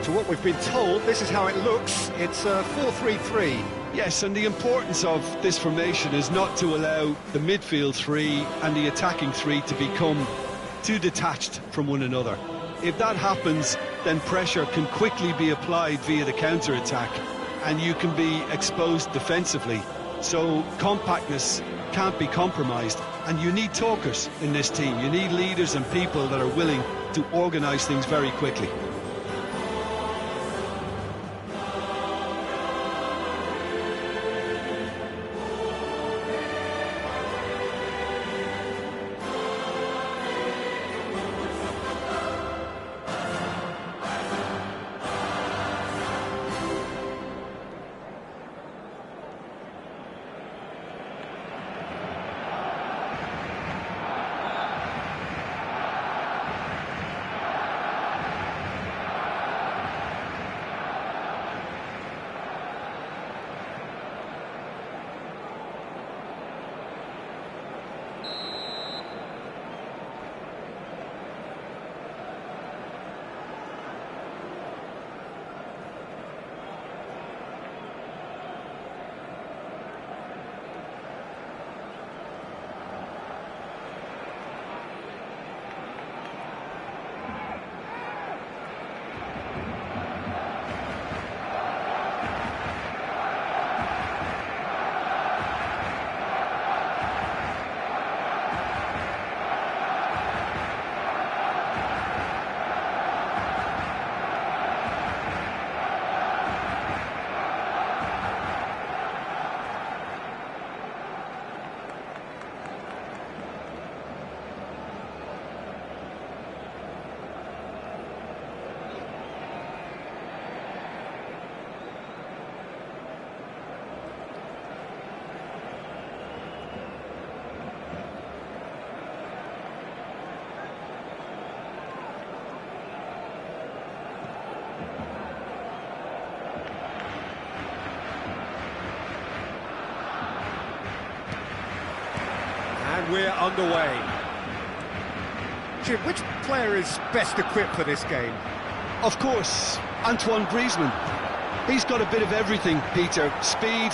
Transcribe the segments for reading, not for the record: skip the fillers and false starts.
to what we've been told, this is how it looks. It's a 4-3-3. Yes, and the importance of this formation is not to allow the midfield three and the attacking three to become too detached from one another. If that happens, then pressure can quickly be applied via the counter-attack, and you can be exposed defensively. So compactness can't be compromised, and you need talkers in this team. You need leaders and people that are willing to organise things very quickly. And we're underway. Jim, which player is best equipped for this game? Of course, Antoine Griezmann. He's got a bit of everything, Peter. Speed,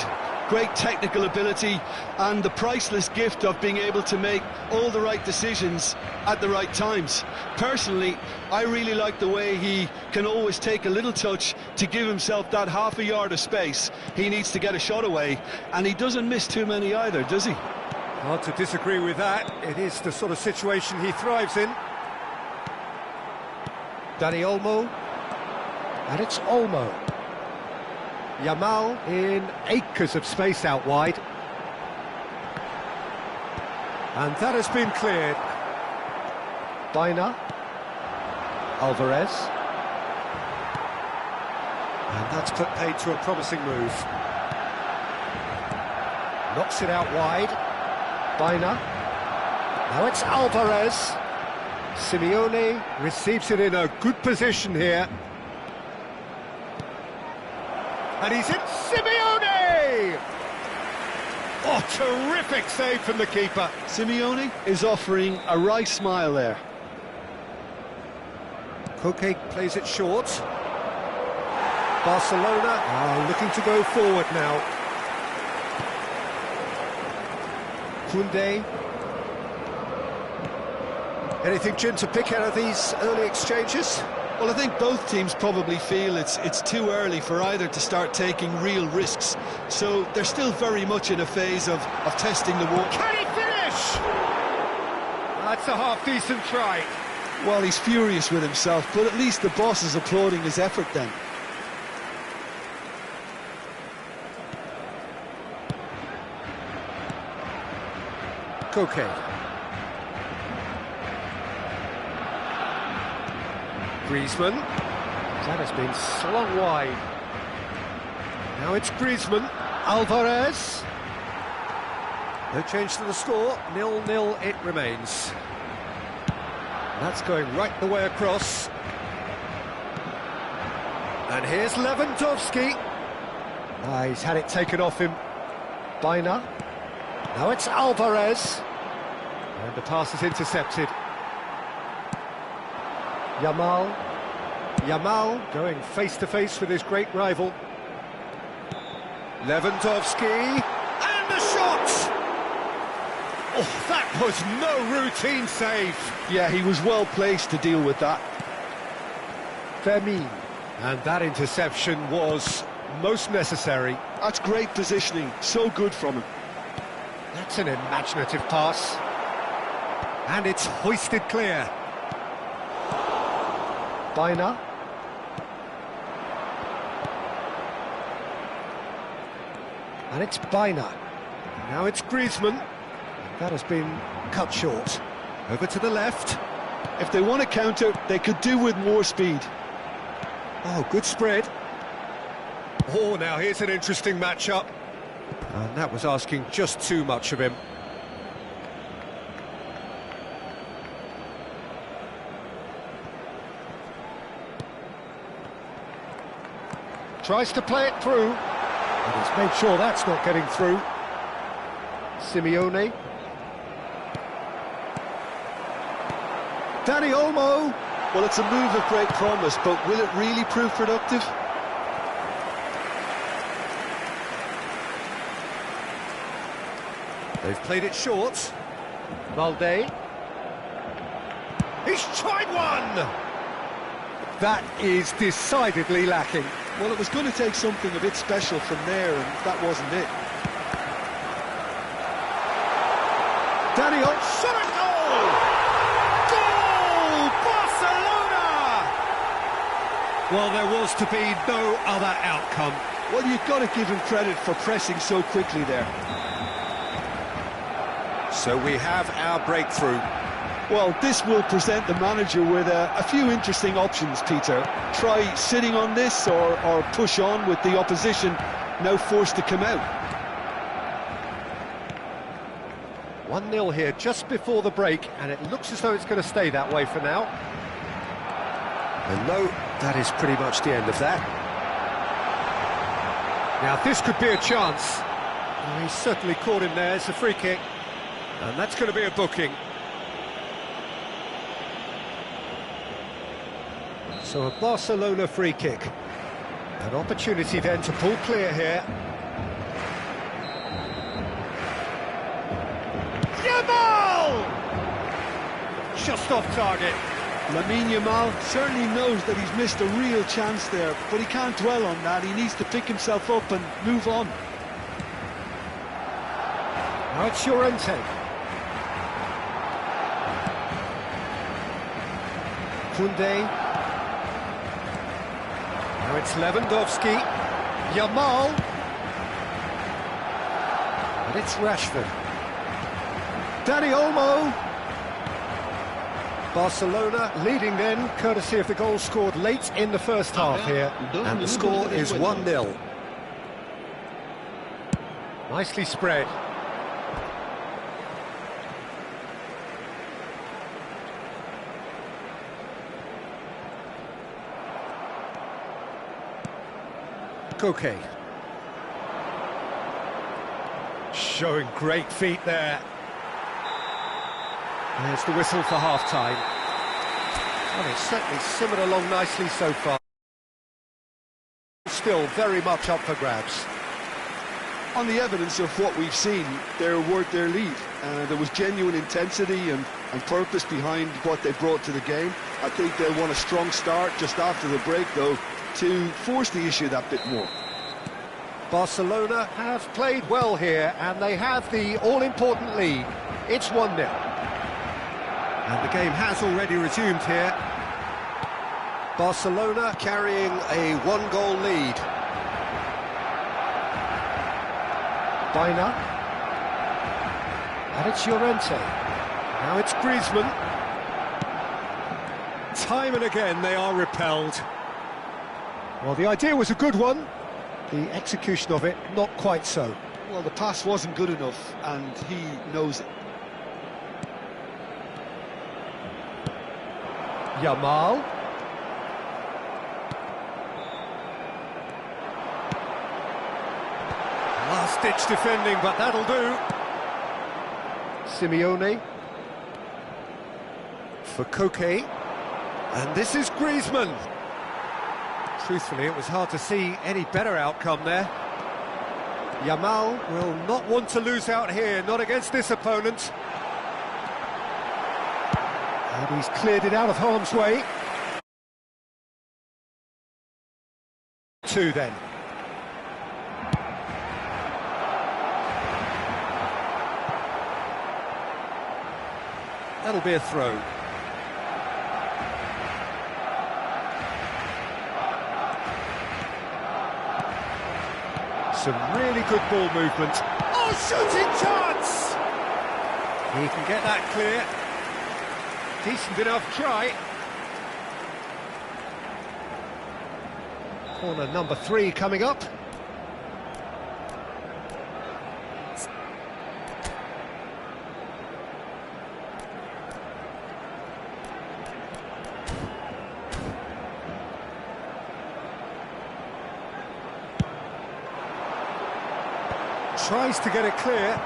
great technical ability, and the priceless gift of being able to make all the right decisions at the right times. Personally, I really like the way he can always take a little touch to give himself that half a yard of space. He needs to get a shot away, and he doesn't miss too many either, does he? Hard to disagree with that. It is the sort of situation he thrives in. Dani Olmo. And it's Olmo. Yamal in acres of space out wide. And that has been cleared. Baina. Alvarez. And that's put paid to a promising move. Knocks it out wide. Baina. Now it's Alvarez. Simeone receives it in a good position here. And he's in. Simeone! Oh, terrific save from the keeper. Simeone is offering a wry smile there. Koke plays it short. Barcelona are looking to go forward now. Koundé. Anything, Jim, to pick out of these early exchanges? Well, I think both teams probably feel it's too early for either to start taking real risks. So they're still very much in a phase of testing the water. Can he finish? That's a half-decent try. Well, he's furious with himself, but at least the boss is applauding his effort then. Koke. Griezmann. That has been slung wide. Now it's Griezmann. Alvarez. No change to the score. 0-0 it remains. That's going right the way across. And here's Lewandowski. He's had it taken off him. Baina. Now it's Alvarez. And the pass is intercepted. Yamal. Yamal going face-to-face with his great rival. Lewandowski, and the shot! Oh, that was no routine save. Yeah, he was well placed to deal with that. Fermin. And that interception was most necessary. That's great positioning, so good from him. That's an imaginative pass. And it's hoisted clear. Baina. And it's Baina. Now it's Griezmann. That has been cut short. Over to the left. If they want to counter, they could do with more speed. Oh, good spread. Oh, now here's an interesting matchup. And that was asking just too much of him. Tries to play it through. And he's made sure that's not getting through. Simeone. Dani Olmo. Well, it's a move of great promise, but will it really prove productive? They've played it short. Valde. He's tried one! That is decidedly lacking. Well, it was going to take something a bit special from there, and that wasn't it. Dani Olmo. Shot a goal! Well, there was to be no other outcome. Well, you've got to give him credit for pressing so quickly there. So we have our breakthrough. Well, this will present the manager with a few interesting options, Peter. Try sitting on this or push on with the opposition now forced to come out. 1-0 here just before the break, and it looks as though it's going to stay that way for now. And no, that is pretty much the end of that. Now this could be a chance. Well, he's certainly caught him there. It's a free kick. And that's going to be a booking. So a Barcelona free kick. An opportunity then to pull clear here. Yamal! Just off target. Lamine Yamal certainly knows that he's missed a real chance there, but he can't dwell on that. He needs to pick himself up and move on. Now it's Llorente. Koundé. Now it's Lewandowski. Yamal. And it's Rashford. Dani Olmo. Barcelona leading then, courtesy of the goal scored late in the first half here. And the score is 1-0. Nicely spread. Koke. Showing great feet there. There's the whistle for half-time. Well, it's certainly simmered along nicely so far. Still very much up for grabs. On the evidence of what we've seen, they're worth their lead. There was genuine intensity and purpose behind what they brought to the game. I think they'll want a strong start just after the break, though, to force the issue that bit more. Barcelona have played well here, and they have the all-important lead. It's 1-0. And the game has already resumed here. Barcelona carrying a one-goal lead. Baina. And it's Llorente. Now it's Griezmann. Time and again they are repelled. Well, the idea was a good one. The execution of it, not quite so. Well, the pass wasn't good enough, and he knows it. Yamal. Last-ditch defending, but that'll do. Simeone. For Koke. And this is Griezmann. Truthfully, it was hard to see any better outcome there. Yamal will not want to lose out here, not against this opponent. And he's cleared it out of harm's way. 2 then. That'll be a throw. Some really good ball movement. Oh, shooting chance! He can get that clear. Decent enough try. Corner number 3 coming up. Tries to get it clear.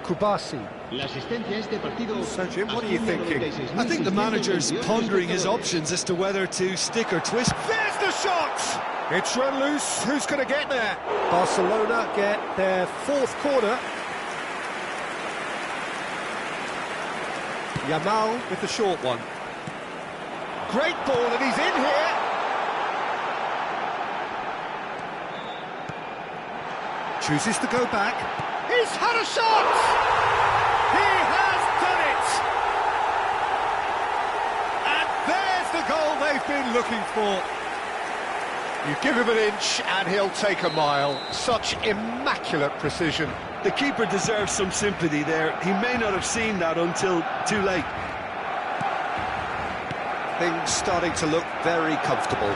Kubasi. So Jim, what are you thinking? I think the manager's pondering his options as to whether to stick or twist. There's the shot! It's run loose. Who's going to get there? Barcelona get their 4th corner. Yamal with the short one. Great ball, and he's in here. Chooses to go back. He's had a shot! He has done it! And there's the goal they've been looking for. You give him an inch and he'll take a mile. Such immaculate precision. The keeper deserves some sympathy there. He may not have seen that until too late. Things starting to look very comfortable.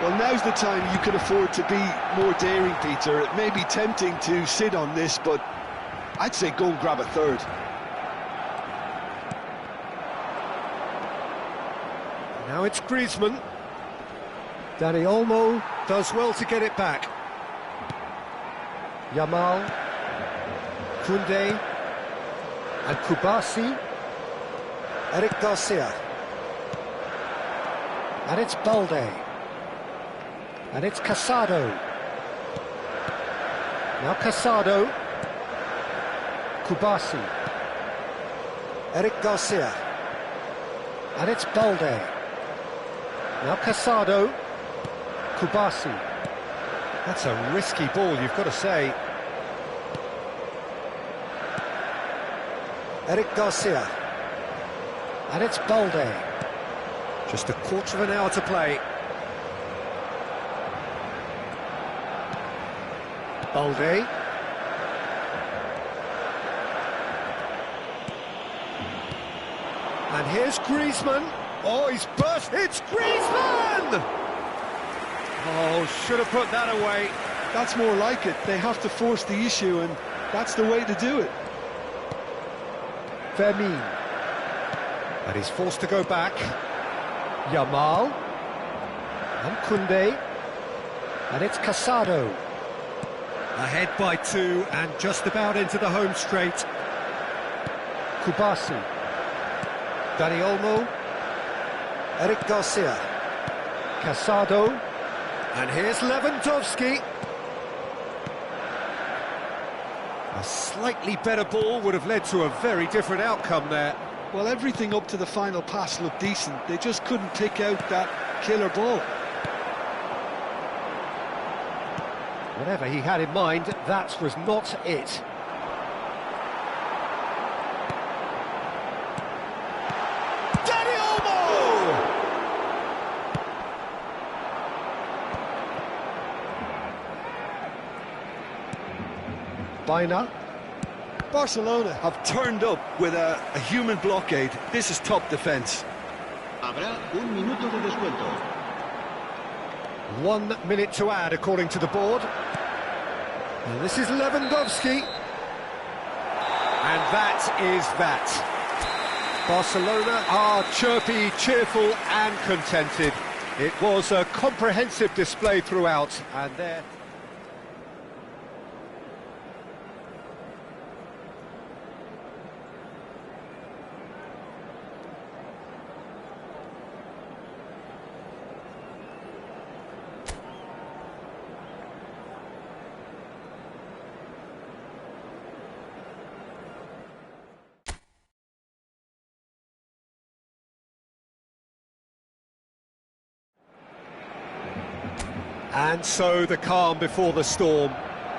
Well, now's the time you can afford to be more daring, Peter. It may be tempting to sit on this, but I'd say go and grab a third. Now it's Griezmann. Dani Olmo does well to get it back. Yamal, Koundé, and Kubasi. Eric Garcia. And it's Balde. And it's Casado. Now Casado. Kubasi. Eric Garcia. And it's Balde. Now Casado. Kubasi. That's a risky ball, you've got to say. Eric Garcia. And it's Balde. Just a quarter of an hour to play. Balde. And here's Griezmann. Oh, he's burst. It's Griezmann! Oh, should have put that away. That's more like it. They have to force the issue, and that's the way to do it. Fermin. And he's forced to go back. Yamal. And Koundé. And it's Casado. Ahead by 2 and just about into the home straight. Kubasi. Dani Olmo. Eric Garcia. Casado. And here's Lewandowski. A slightly better ball would have led to a very different outcome there. Well, everything up to the final pass looked decent. They just couldn't pick out that killer ball. Whatever he had in mind, that was not it. Dani Olmo! Baina. Barcelona have turned up with a human blockade. This is top defence. Habrá un minuto de descuento. 1 minute to add, according to the board. And this is Lewandowski. And that is that. Barcelona are chirpy, cheerful and contented. It was a comprehensive display throughout, and there... And so the calm before the storm.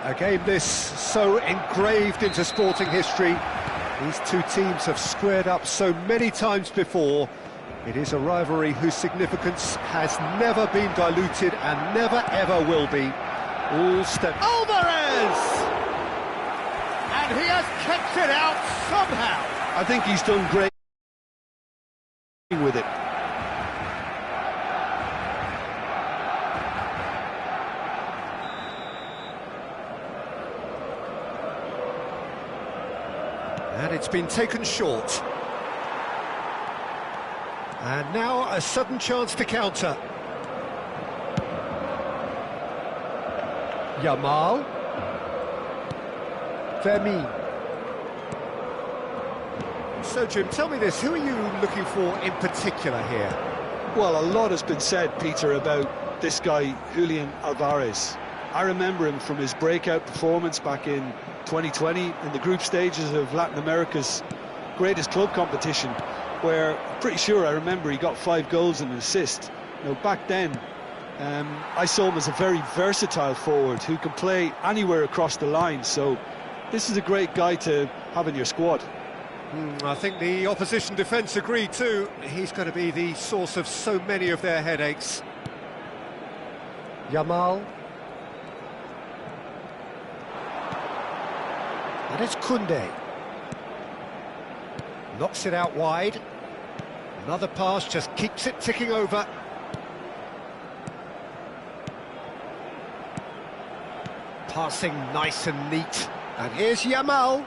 A game this so engraved into sporting history. These two teams have squared up so many times before. It is a rivalry whose significance has never been diluted and never ever will be. All step... Alvarez! And he has kept it out somehow. I think he's done great with it. And it's been taken short. And now a sudden chance to counter. Yamal. Fermin. So, Jim, tell me this, who are you looking for in particular here? Well, a lot has been said, Peter, about this guy, Julian Alvarez. I remember him from his breakout performance back in 2020 in the group stages of Latin America's greatest club competition, where I'm pretty sure I remember he got 5 goals and an assist. You know, back then, I saw him as a very versatile forward who can play anywhere across the line, so this is a great guy to have in your squad. I think the opposition defence agree too. He's going to be the source of so many of their headaches. Yamal. And it's Koundé. Knocks it out wide. Another pass just keeps it ticking over. Passing nice and neat. And here's Yamal.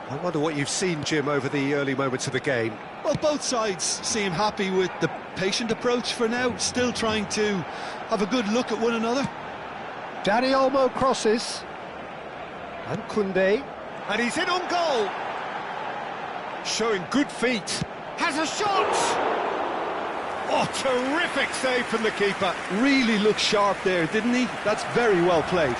I wonder what you've seen, Jim, over the early moments of the game. Well, both sides seem happy with the patient approach for now, still trying to have a good look at one another. Dani Olmo crosses. And Koundé. And he's in on goal. Showing good feet. Has a shot! Oh, terrific save from the keeper. Really looked sharp there, didn't he? That's very well played.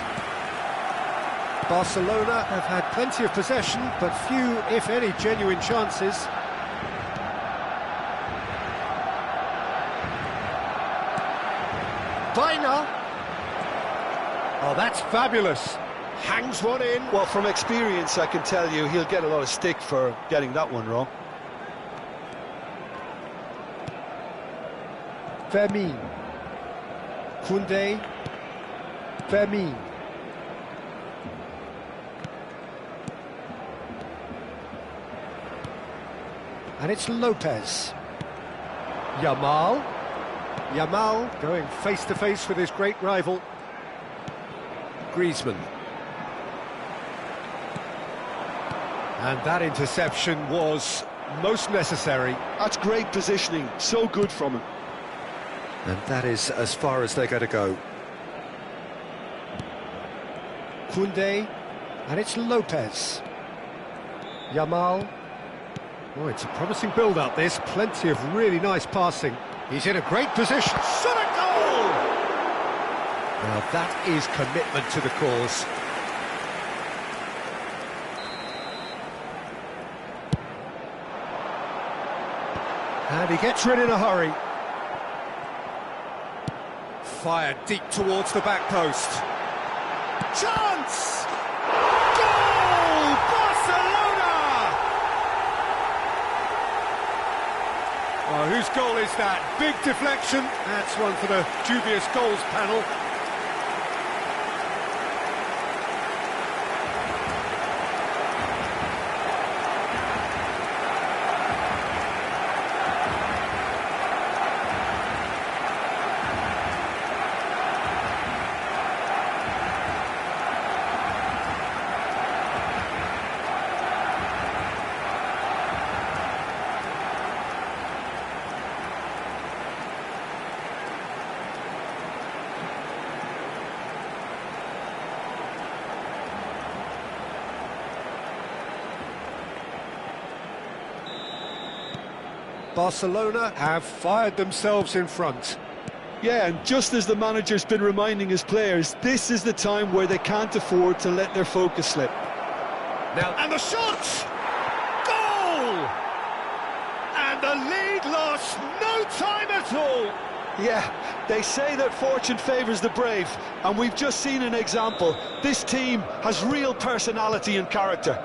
Barcelona have had plenty of possession, but few, if any, genuine chances. Baina. Oh, that's fabulous. Hangs one in. Well, from experience, I can tell you he'll get a lot of stick for getting that one wrong. Fermin. Koundé. Fermin. And it's Lopez. Yamal. Yamal going face-to-face with his great rival. Griezmann. And that interception was most necessary. That's great positioning, so good from him. And that is as far as they're going to go. Koundé. And it's Lopez. Yamal. Oh, it's a promising build-up, this. Plenty of really nice passing. He's in a great position. Shot a goal! Now that is commitment to the cause. And he gets rid in a hurry. Fired deep towards the back post. Chance! Goal! Barcelona! Oh, whose goal is that? Big deflection. That's one for the dubious goals panel. Barcelona have fired themselves in front. Yeah, and just as the manager's been reminding his players, this is the time where they can't afford to let their focus slip. Now, and the shot! Goal! And the lead lost no time at all. Yeah, They say that fortune favours the brave, and we've just seen an example. This team has real personality and character.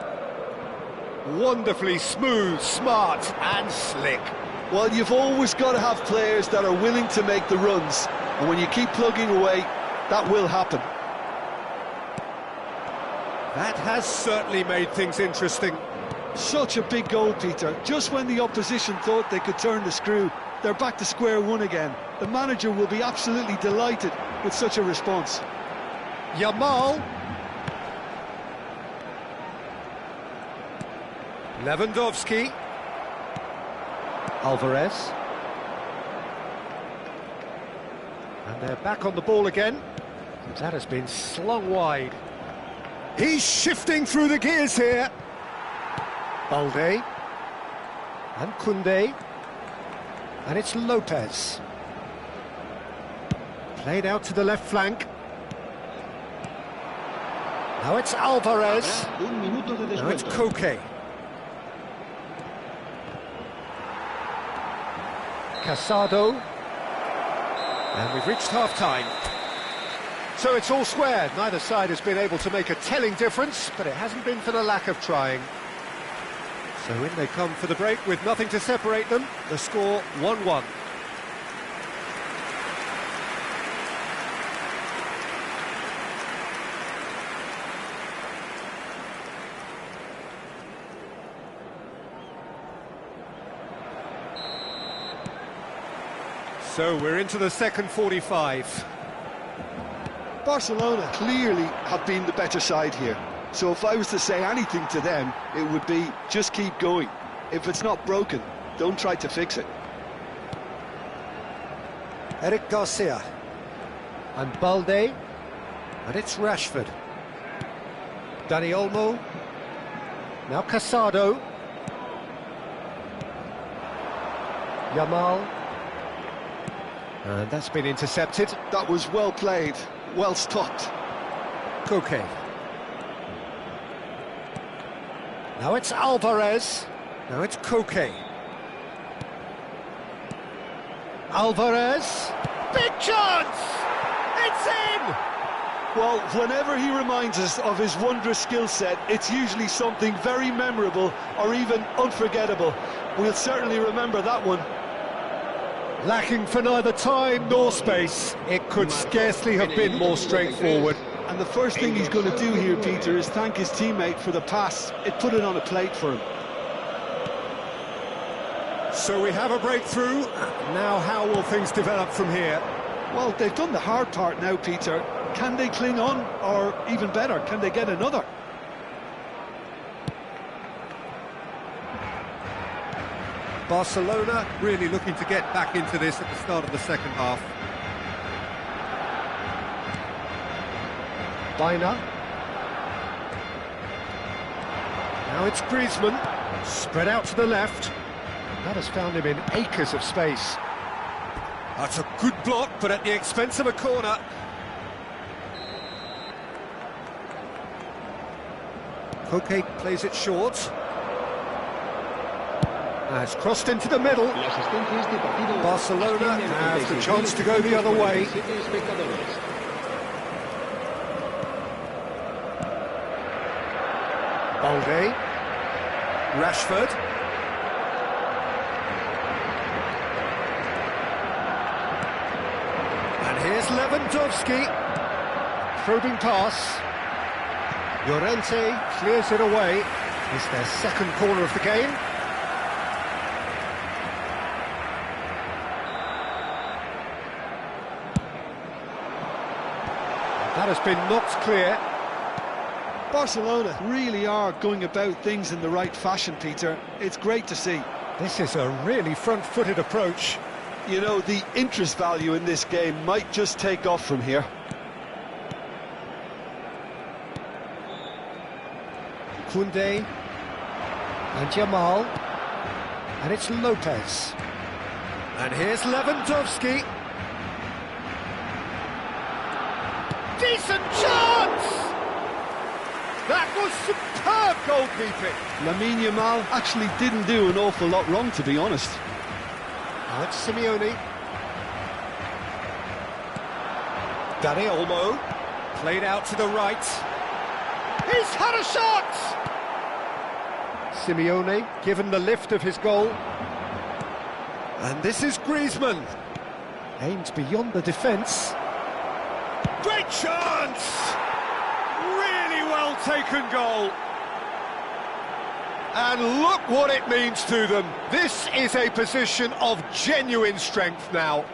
Wonderfully smooth, smart and slick. Well, you've always got to have players that are willing to make the runs, and when you keep plugging away, that will happen. That has certainly made things interesting. Such a big goal, Peter. Just when the opposition thought they could turn the screw, they're back to square one again. The manager will be absolutely delighted with such a response. Yamal. Lewandowski. Alvarez. And they're back on the ball again. That has been slung wide. He's shifting through the gears here. Balde. And Koundé. And it's Lopez. Played out to the left flank. Now it's Alvarez. Now it's Koke. Casado. And we've reached half-time. So it's all square. Neither side has been able to make a telling difference, but it hasn't been for the lack of trying. So in they come for the break with nothing to separate them. The score 1-1. So we're into the second 45. Barcelona clearly have been the better side here. So if I was to say anything to them, it would be just keep going. If it's not broken, don't try to fix it. Eric Garcia. And Balde. And it's Rashford. Dani Olmo. Now Casado. Yamal. And that's been intercepted. That was well played, well stopped. Koke. Now it's Alvarez. Now it's Koke. Alvarez. Big chance! It's in! Well, whenever he reminds us of his wondrous skill set, it's usually something very memorable or even unforgettable. We'll certainly remember that one. Lacking for neither time nor space. It could scarcely have been more straightforward. And the first thing he's going to do here, Peter, is thank his teammate for the pass. It put it on a plate for him. So we have a breakthrough. Now how will things develop from here? Well, they've done the hard part now, Peter. Can they cling on? Or even better, can they get another? Barcelona really looking to get back into this at the start of the second half. Baina. Now it's Griezmann. Spread out to the left. That has found him in acres of space. That's a good block, but at the expense of a corner. Koke plays it short. It's crossed into the middle. Barcelona has the chance to go the other way. Balde. Rashford. And here's Lewandowski. Probing pass. Llorente clears it away. It's their second corner of the game. That has been knocked clear. Barcelona really are going about things in the right fashion, Peter. It's great to see. This is a really front-footed approach. You know, the interest value in this game might just take off from here. Koundé. And Yamal. And it's Lopez. And here's Lewandowski. Decent chance! That was superb goalkeeping. Lamine Yamal actually didn't do an awful lot wrong, to be honest. Now it's Simeone. Dani Olmo, played out to the right. He's had a shot! Simeone given the lift of his goal. And this is Griezmann. Aimed beyond the defence. Great chance! Really well taken goal. And look what it means to them. This is a position of genuine strength now.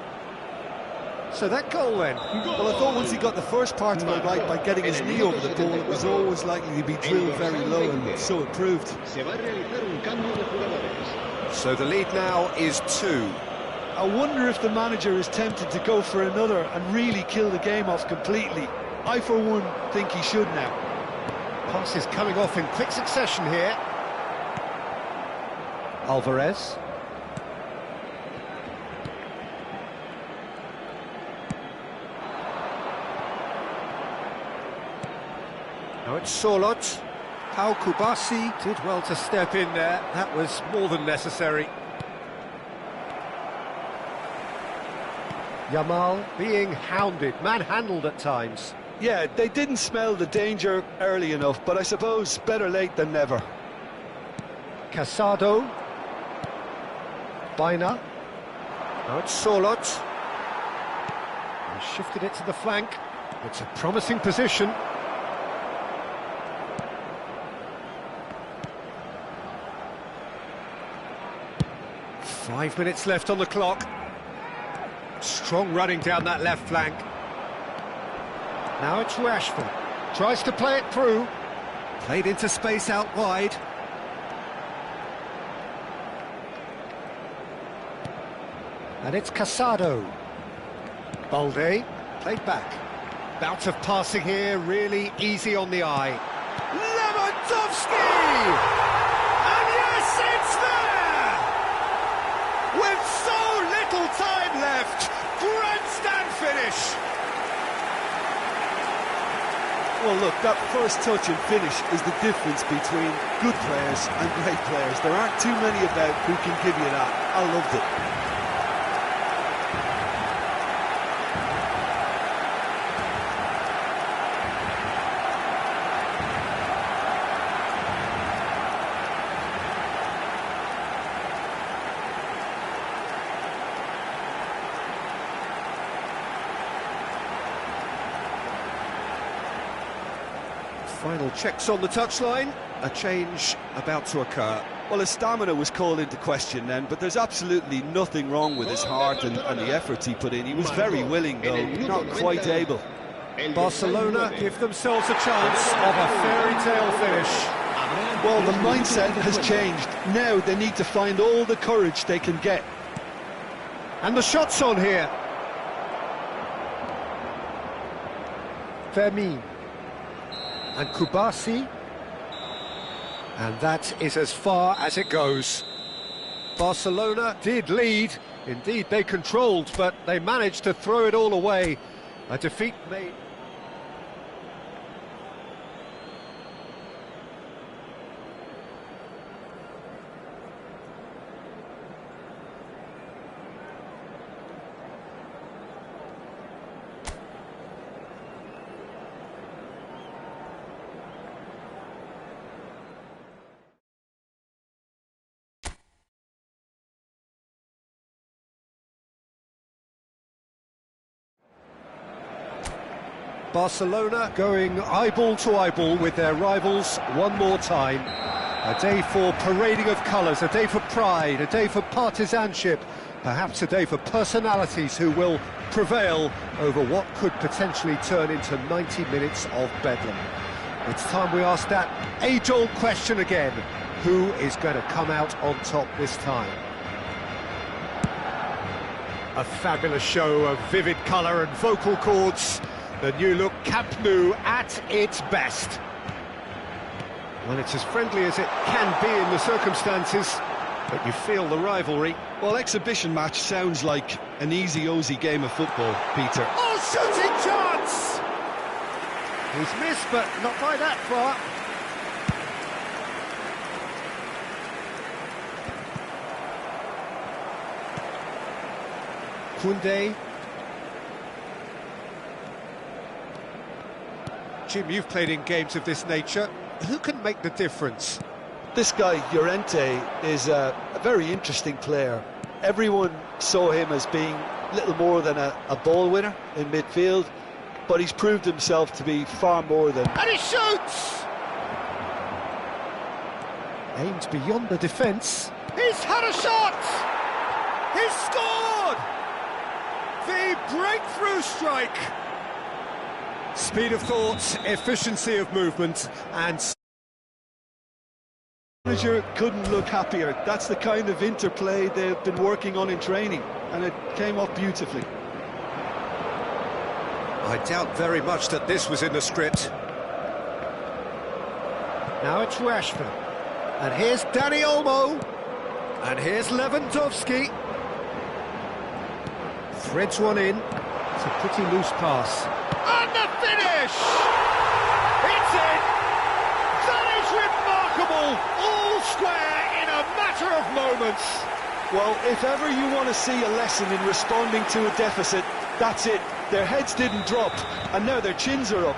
So that goal then? Well, I thought once he got the first part of it right by getting his knee over the ball, it was always likely to be drilled very low, and so it proved. So the lead now is 2. I wonder if the manager is tempted to go for another and really kill the game off completely. I, for one, think he should now. Passes coming off in quick succession here. Alvarez. Now it's Sorloth. Pau Kubasi did well to step in there. That was more than necessary. Yamal being hounded, manhandled at times. Yeah, they didn't smell the danger early enough, but I suppose better late than never. Casado. Baina. Now it's Sorloth. He shifted it to the flank. It's a promising position. Five minutes left on the clock. Strong running down that left flank. Now it's Rashford. Tries to play it through. Played into space out wide. And it's Casado. Balde, played back. Bout of passing here, really easy on the eye. Lewandowski! And yes, it's there! With so little time left, grandstand finish! Well, look, that first touch and finish is the difference between good players and great players. There aren't too many about who can give you that. I loved it. Final checks on the touchline, a change about to occur. Well, his stamina was called into question then, but there's absolutely nothing wrong with his heart and the efforts he put in. He was very willing, though, not quite able. Barcelona give themselves a chance of a fairy tale finish. Well, the mindset has changed. Now they need to find all the courage they can get. And the shot's on here. Fermin. And Kubasi, and that is as far as it goes. Barcelona did lead, indeed they controlled, but they managed to throw it all away. A defeat made... Barcelona going eyeball to eyeball with their rivals one more time. A day for parading of colours, a day for pride, a day for partisanship, perhaps a day for personalities who will prevail over what could potentially turn into 90 minutes of bedlam. It's time we ask that age-old question again. Who is going to come out on top this time? A fabulous show of vivid colour and vocal cords. The new look Camp Nou at its best. Well, it's as friendly as it can be in the circumstances, but you feel the rivalry. Well, exhibition match sounds like an easy-ozy game of football, Peter. Oh, shooting chance! He's missed, but not by that far. Koundé. Jim, you've played in games of this nature. Who can make the difference? This guy, Llorente, is a very interesting player. Everyone saw him as being little more than a ball winner in midfield, but he's proved himself to be far more than... And he shoots! Aims beyond the defence. He's had a shot! He's scored! The breakthrough strike! Speed of thought, efficiency of movement, and... Manager couldn't look happier. That's the kind of interplay they've been working on in training, and it came off beautifully. I doubt very much that this was in the script. Now it's Rashford. And here's Dani Olmo. And here's Lewandowski. Threads one in. It's a pretty loose pass. And the finish! It's in! That is remarkable! All square in a matter of moments. Well, if ever you want to see a lesson in responding to a deficit, that's it. Their heads didn't drop, and now their chins are up.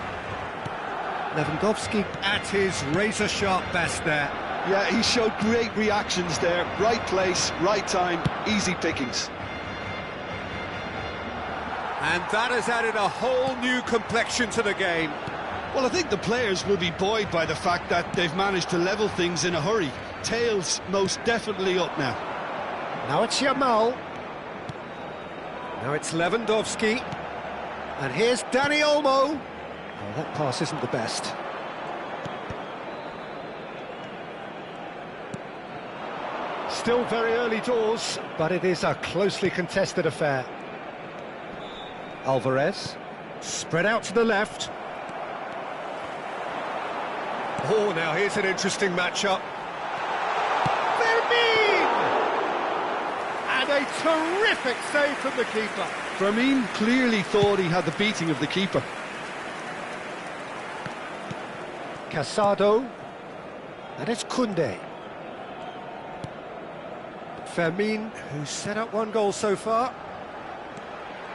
Lewandowski at his razor-sharp best there. Yeah, he showed great reactions there. Right place, right time, easy pickings. And that has added a whole new complexion to the game. Well, I think the players will be buoyed by the fact that they've managed to level things in a hurry. Tails most definitely up now. Now it's Yamal. Now it's Lewandowski. And here's Dani Olmo. Oh, that pass isn't the best. Still very early doors, but it is a closely contested affair. Alvarez, spread out to the left. Oh, now here's an interesting matchup. Fermin! And a terrific save from the keeper. Fermin clearly thought he had the beating of the keeper. Casado. And it's Koundé. Fermin, who's set up one goal so far.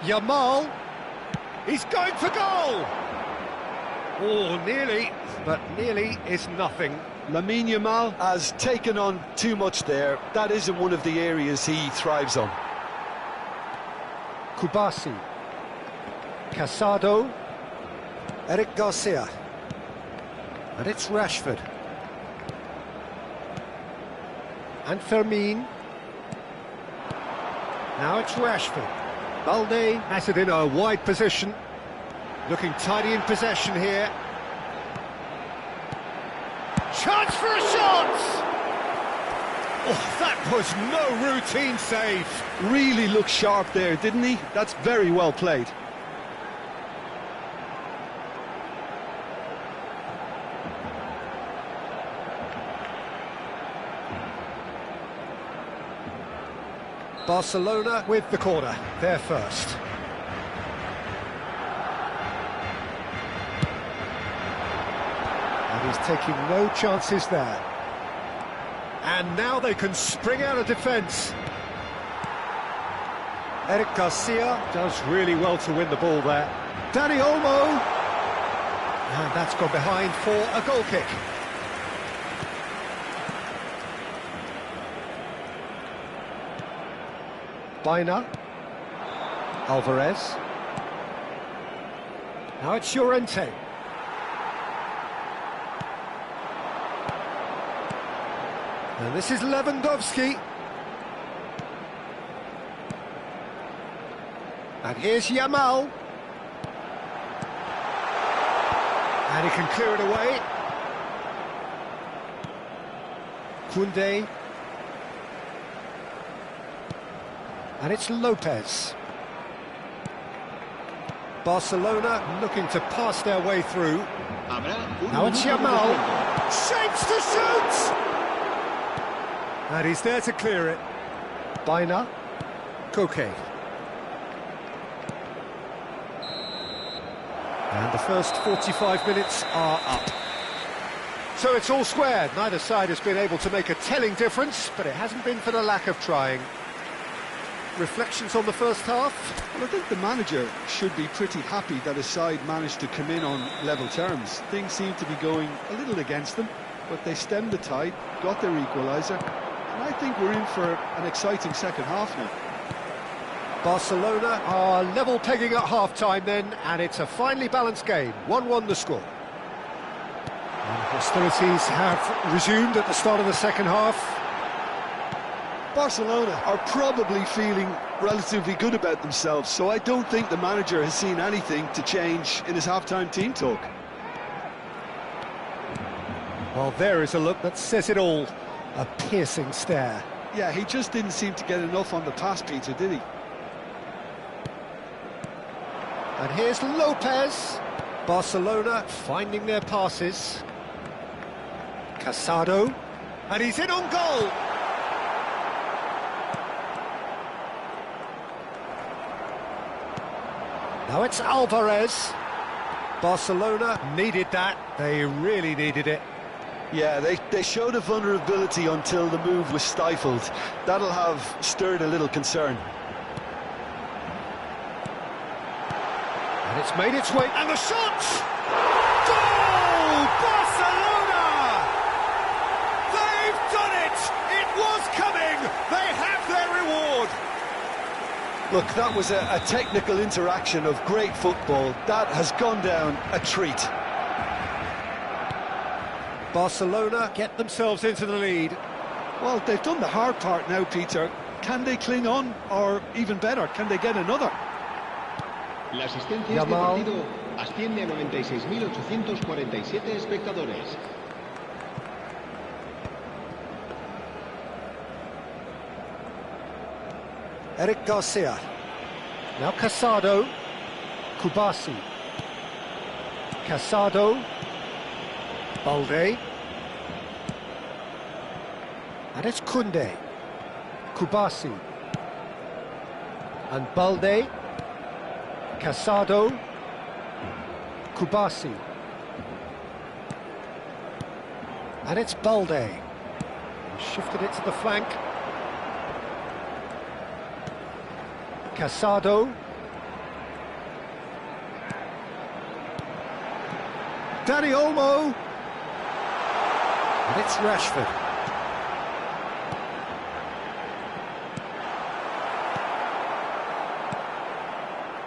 Yamal. He's going for goal! Oh, nearly, but nearly is nothing. Lamine Yamal has taken on too much there. That isn't one of the areas he thrives on. Kubasi. Casado. Eric Garcia. And it's Rashford. And Fermin. Now it's Rashford. Balde has it in a wide position. Looking tidy in possession here. Chance for a shot! Oh, that was no routine save. Really looked sharp there, didn't he? That's very well played. Barcelona with the corner, they're first. And he's taking no chances there. And now they can spring out of defence. Eric Garcia does really well to win the ball there. Dani Olmo. And that's gone behind for a goal kick. Baina. Alvarez. Now it's Llorente. And this is Lewandowski. And here's Yamal. And he can clear it away. Koundé. And it's Lopez. Barcelona looking to pass their way through. Now it's Yamal. Shapes to shoot! And he's there to clear it. Baina. Koke. And the first 45 minutes are up. So it's all squared. Neither side has been able to make a telling difference, but it hasn't been for the lack of trying. reflections on the first half? Well, I think the manager should be pretty happy that his side managed to come in on level terms. Things seem to be going a little against them, but they stemmed the tide, got their equaliser, and I think we're in for an exciting second half now. Barcelona are level pegging at half-time then, and it's a finely balanced game. 1-1 the score. And hostilities have resumed at the start of the second half. Barcelona are probably feeling relatively good about themselves, so I don't think the manager has seen anything to change in his half-time team talk. Well, there is a look that says it all. A piercing stare. Yeah, he just didn't seem to get enough on the pass, Peter, did he? And here's Lopez. Barcelona finding their passes. Casado. And he's in on goal. Now it's Alvarez. Barcelona needed that. They really needed it. Yeah, they showed a vulnerability until the move was stifled. That'll have stirred a little concern. And it's made its way, and the shot! Goal! Barcelona! They've done it! It was coming! They have their reward! Look, that was a technical interaction of great football. That has gone down a treat. Barcelona get themselves into the lead. Well, they've done the hard part now, Peter. Can they cling on, or even better, can they get another? La asistencia a este partido asciende a 96.847 espectadores. Eric Garcia. Now Casado. Kubasi. Casado. Balde. And it's Kunde. Kubasi. And Balde. Casado. Kubasi. And it's Balde. He shifted it to the flank. Casado. Dani Olmo. And it's Rashford.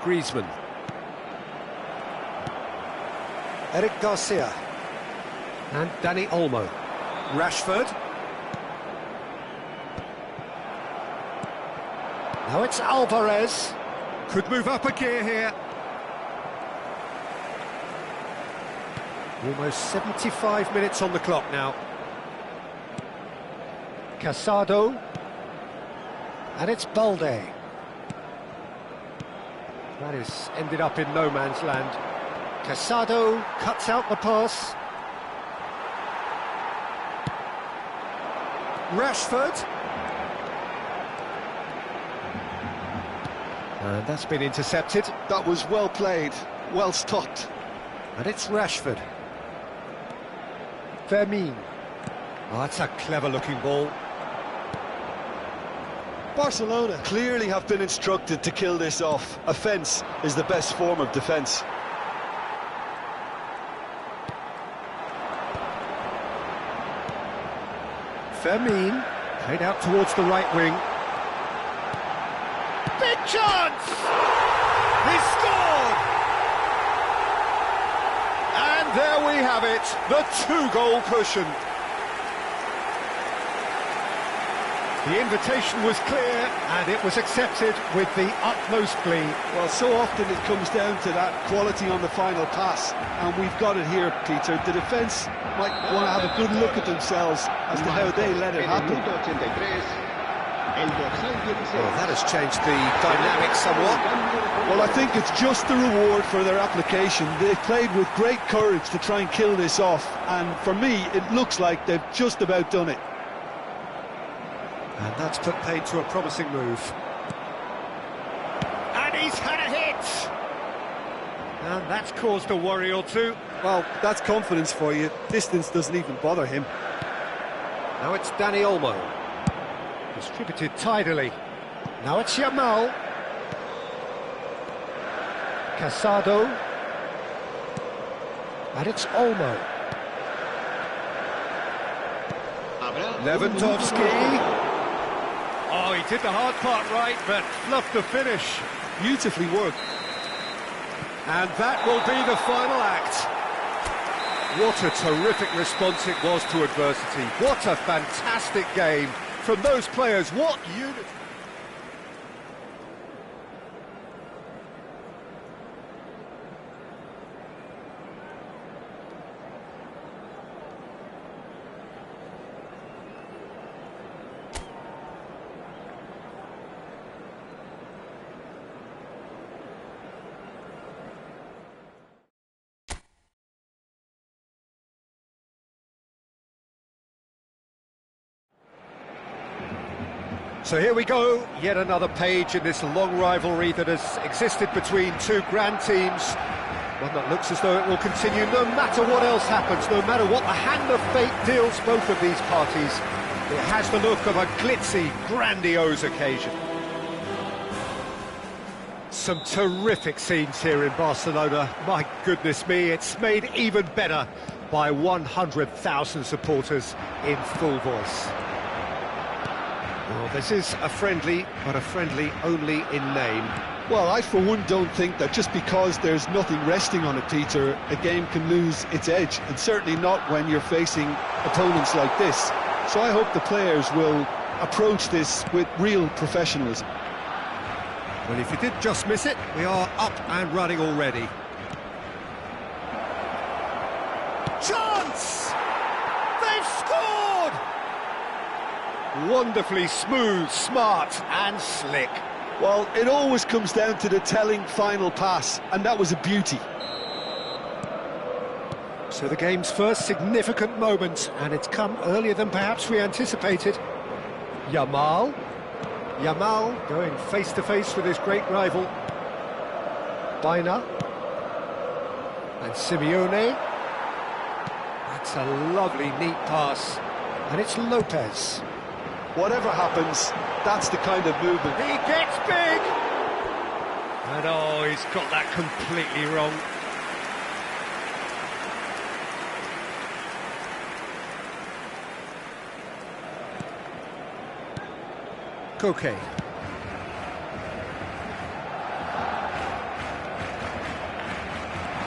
Griezmann. Eric Garcia. And Dani Olmo. Rashford. Now it's Alvarez. Could move up a gear here. Almost 75 minutes on the clock now. Casado. And it's Balde. That is ended up in no man's land. Casado cuts out the pass. Rashford. And that's been intercepted. That was well played, well stopped. And it's Rashford. Fermin. Oh, that's a clever-looking ball. Barcelona clearly have been instructed to kill this off. Offence is the best form of defence. Fermin played out towards the right wing. Big chance! He scored! And there we have it, the two-goal cushion. The invitation was clear, and it was accepted with the utmost glee. Well, so often it comes down to that quality on the final pass, and we've got it here, Peter. The defence might want to have a good look at themselves as to how they let it happen. Well, that has changed the dynamic somewhat. Well, I think it's just the reward for their application. They've played with great courage to try and kill this off, and for me, it looks like they've just about done it. And that's put paid to a promising move. And he's had a hit! And that's caused a worry or two. Well, that's confidence for you. Distance doesn't even bother him. Now it's Dani Olmo. Distributed tidily. Now it's Yamal. Casado. And it's Olmo. Lewandowski. Oh, he did the hard part right, but fluffed the finish. Beautifully worked. And that will be the final act. What a terrific response it was to adversity. What a fantastic game from those players. What unity. So here we go, yet another page in this long rivalry that has existed between two grand teams. One that looks as though it will continue no matter what else happens, no matter what the hand of fate deals both of these parties. It has the look of a glitzy, grandiose occasion. Some terrific scenes here in Barcelona. My goodness me, it's made even better by 100,000 supporters in full voice. Well, this is a friendly, but a friendly only in name. Well, I for one don't think that just because there's nothing resting on it, Peter, a game can lose its edge, and certainly not when you're facing opponents like this. So I hope the players will approach this with real professionalism. Well, if you did just miss it, we are up and running already. Chance! They've scored! Wonderfully smooth, smart and slick. Well, it always comes down to the telling final pass, and that was a beauty. So the game's first significant moment, and it's come earlier than perhaps we anticipated. Yamal. Yamal going face-to-face with his great rival. Baina. And Simeone. That's a lovely, neat pass. And it's Lopez. Whatever happens, that's the kind of movement. He gets big! And oh, he's got that completely wrong. Koke.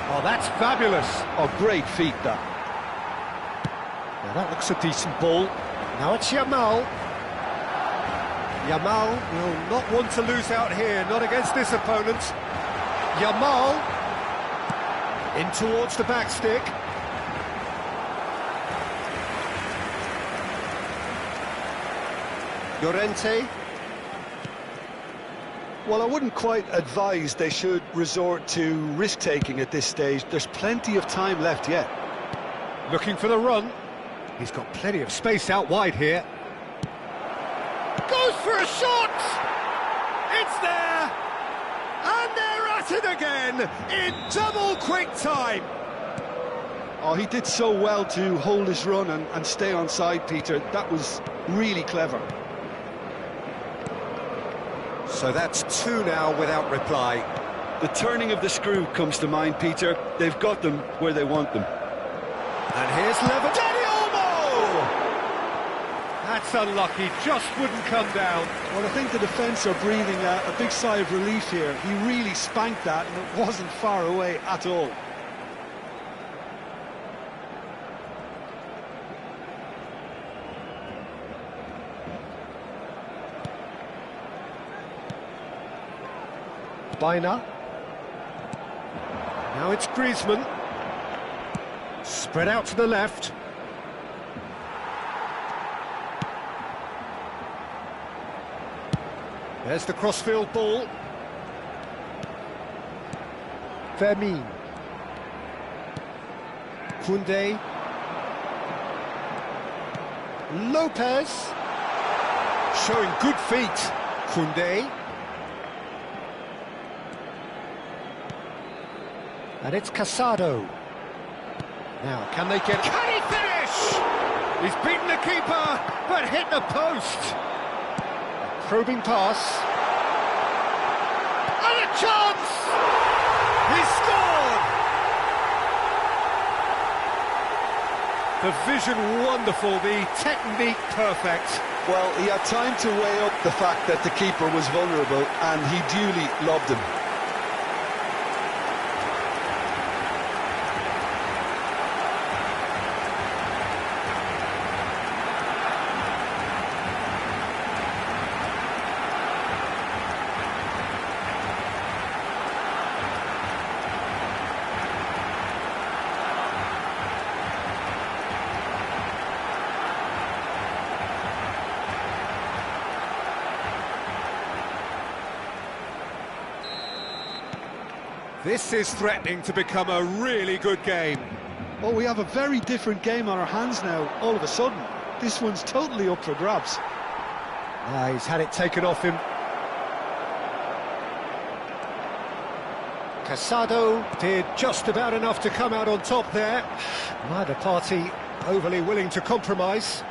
Oh, that's fabulous. Oh, great feat, that. Now that looks a decent ball. Now it's Yamal. Yamal will not want to lose out here, not against this opponent. Yamal in towards the back stick. Llorente. Well, I wouldn't quite advise they should resort to risk-taking at this stage. There's plenty of time left yet. Looking for the run. He's got plenty of space out wide here. Goes for a shot! It's there! And they're at it again in double quick time. Oh, he did so well to hold his run and stay on side, Peter. That was really clever. So that's two now without reply. The turning of the screw comes to mind, Peter. They've got them where they want them. And here's Lewandowski. That's unlucky, just wouldn't come down. Well, I think the defence are breathing a big sigh of relief here. He really spanked that, and it wasn't far away at all. Baina. Now it's Griezmann. Spread out to the left. There's the crossfield ball. Fermin. Koundé. Lopez. Showing good feet. Koundé. And it's Casado. Now, can they get... Can he finish? He's beaten the keeper, but hit the post. Probing pass. And a chance! He scored! The vision wonderful, the technique perfect. Well, he had time to weigh up the fact that the keeper was vulnerable, and he duly lobbed him. This is threatening to become a really good game. Well, we have a very different game on our hands now, all of a sudden. This one's totally up for grabs. He's had it taken off him. Casado did just about enough to come out on top there. Neither party overly willing to compromise.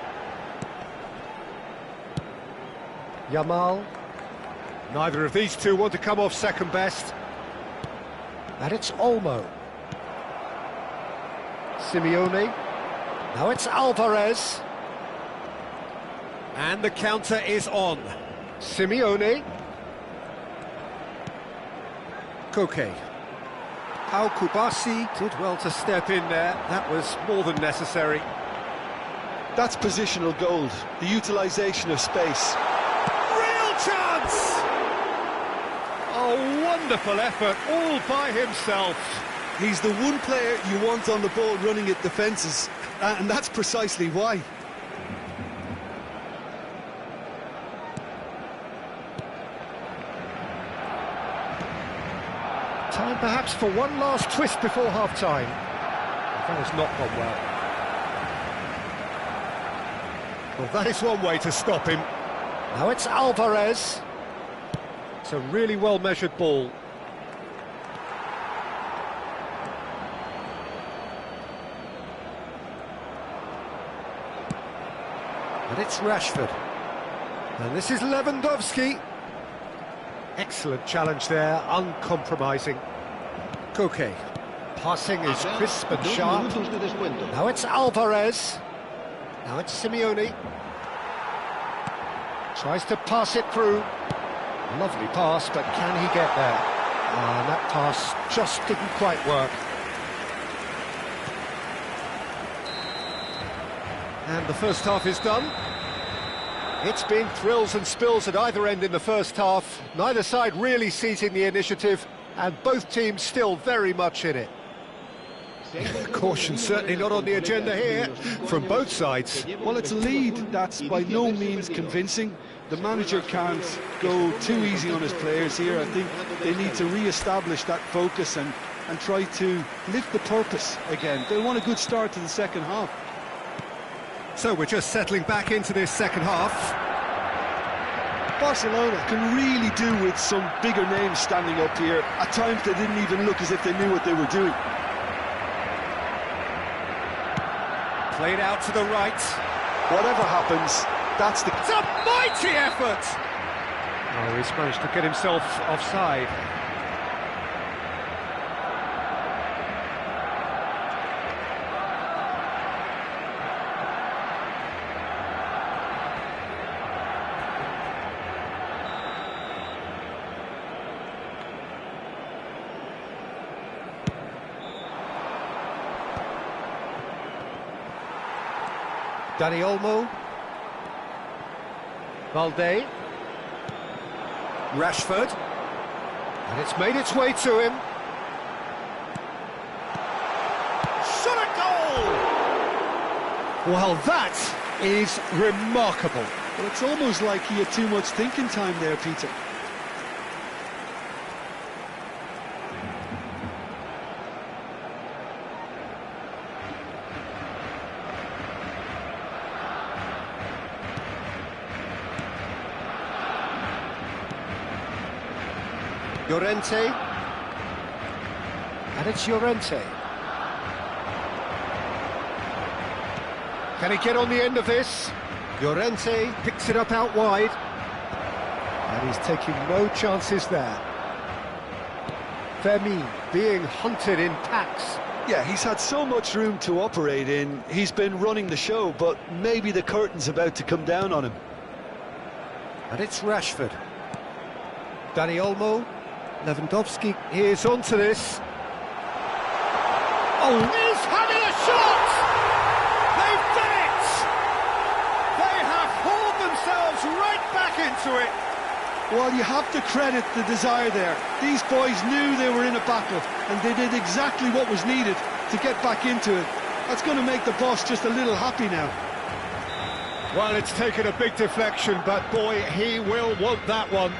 Yamal. Neither of these two want to come off second best. And it's Olmo. Simeone. Now it's Alvarez. And the counter is on. Simeone. Koke. Pau Kubasi did well to step in there. That was more than necessary. That's positional gold, the utilisation of space. Real chance! A wonderful effort, all by himself. He's the one player you want on the ball running at defences, and that's precisely why. Time perhaps for one last twist before half-time. That has not gone well. Well, that is one way to stop him. Now it's Alvarez. It's a really well-measured ball. And it's Rashford. And this is Lewandowski. Excellent challenge there, uncompromising. Koke. Passing is crisp and sharp. Now it's Alvarez. Now it's Simeone. Tries to pass it through. Lovely pass, but can he get there? And that pass just didn't quite work. And the first half is done. It's been thrills and spills at either end in the first half. Neither side really seizing the initiative, and both teams still very much in it. Caution certainly not on the agenda here, from both sides. Well, it's a lead that's by no means convincing. The manager can't go too easy on his players here. I think they need to re-establish that focus and try to lift the purpose again. They want a good start to the second half. So we're just settling back into this second half. Barcelona can really do with some bigger names standing up here. At times they didn't even look as if they knew what they were doing. Played out to the right. Whatever happens, that's the... It's a mighty effort! Oh, he's managed to get himself offside. Dani Olmo. Valde. Rashford. And it's made its way to him. Shot a goal! Well, that is remarkable. Well, it's almost like he had too much thinking time there, Peter. Llorente, and it's Llorente. Can he get on the end of this? Llorente picks it up out wide, and he's taking no chances there. Fermin being hunted in packs. Yeah, he's had so much room to operate in. He's been running the show, but maybe the curtain's about to come down on him. And it's Rashford. Dani Olmo. Lewandowski is onto this. Oh, he's having a shot! They've done it! They have hauled themselves right back into it. Well, you have to credit the desire there. These boys knew they were in a battle, and they did exactly what was needed to get back into it. That's going to make the boss just a little happy now. Well, it's taken a big deflection, but boy, he will want that one.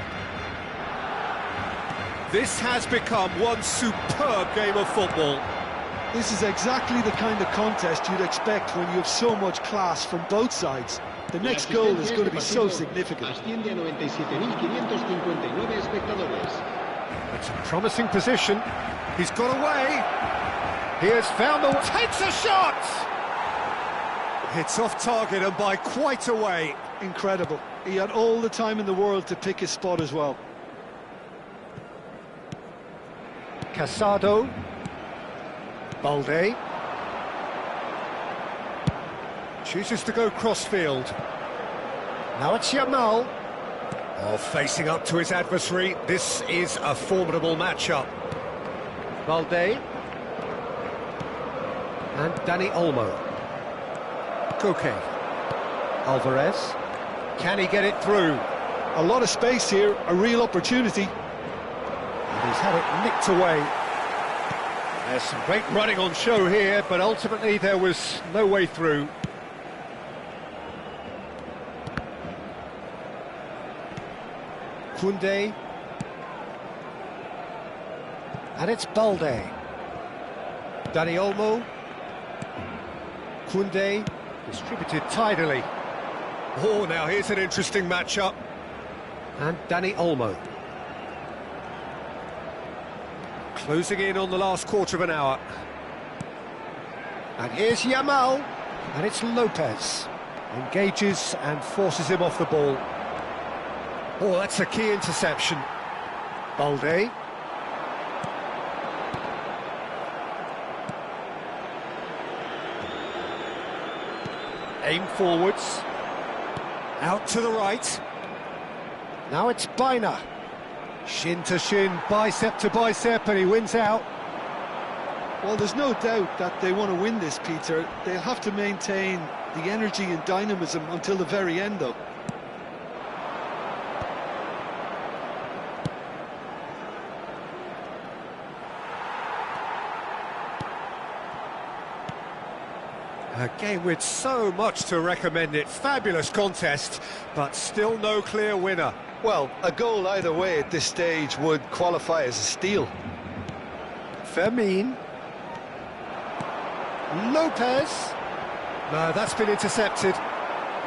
This has become one superb game of football. This is exactly the kind of contest you'd expect when you have so much class from both sides. The next goal is going to be so significant. Asciende a 97.559 espectadores. It's a promising position. He's got away. He has found the... Takes a shot! It's off target and by quite a way. Incredible. He had all the time in the world to pick his spot as well. Casado. Balde. Chooses to go crossfield. Now it's Yamal. Oh, facing up to his adversary. This is a formidable matchup. Balde. And Dani Olmo. Koke. Alvarez. Can he get it through? A lot of space here, a real opportunity. And he's had it nicked away. There's some great running on show here, but ultimately there was no way through. Koundé. And it's Balde. Dani Olmo. Koundé distributed tidily. Oh, now here's an interesting matchup. And Dani Olmo. Closing in on the last quarter of an hour. And here's Yamal. And it's Lopez. Engages and forces him off the ball. Oh, that's a key interception. Balde. Aim forwards. Out to the right. Now it's Baina. Shin to shin, bicep to bicep, and he wins out. Well, there's no doubt that they want to win this, Peter. They'll have to maintain the energy and dynamism until the very end, though. A game with so much to recommend it. Fabulous contest, but still no clear winner. Well, a goal either way at this stage would qualify as a steal. Fermin. Lopez. No, that's been intercepted.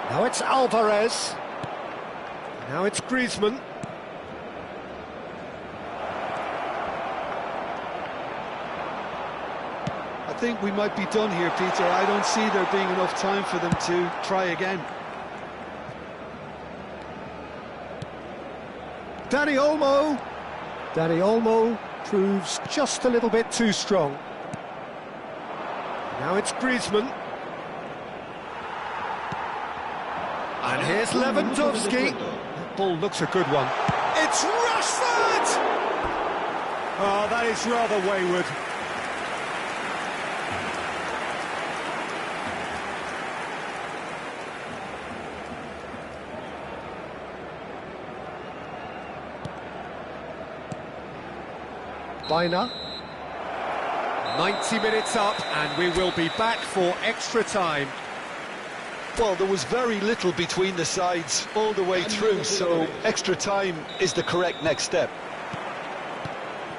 Now it's Alvarez. Now it's Griezmann. I think we might be done here, Peter. I don't see there being enough time for them to try again. Dani Olmo. Dani Olmo proves just a little bit too strong. Now it's Griezmann. And here's Lewandowski. That ball looks a good one. It's Rashford! Oh, that is rather wayward. Baina. 90 minutes up, and we will be back for extra time. Well, there was very little between the sides all the way through, so extra time is the correct next step.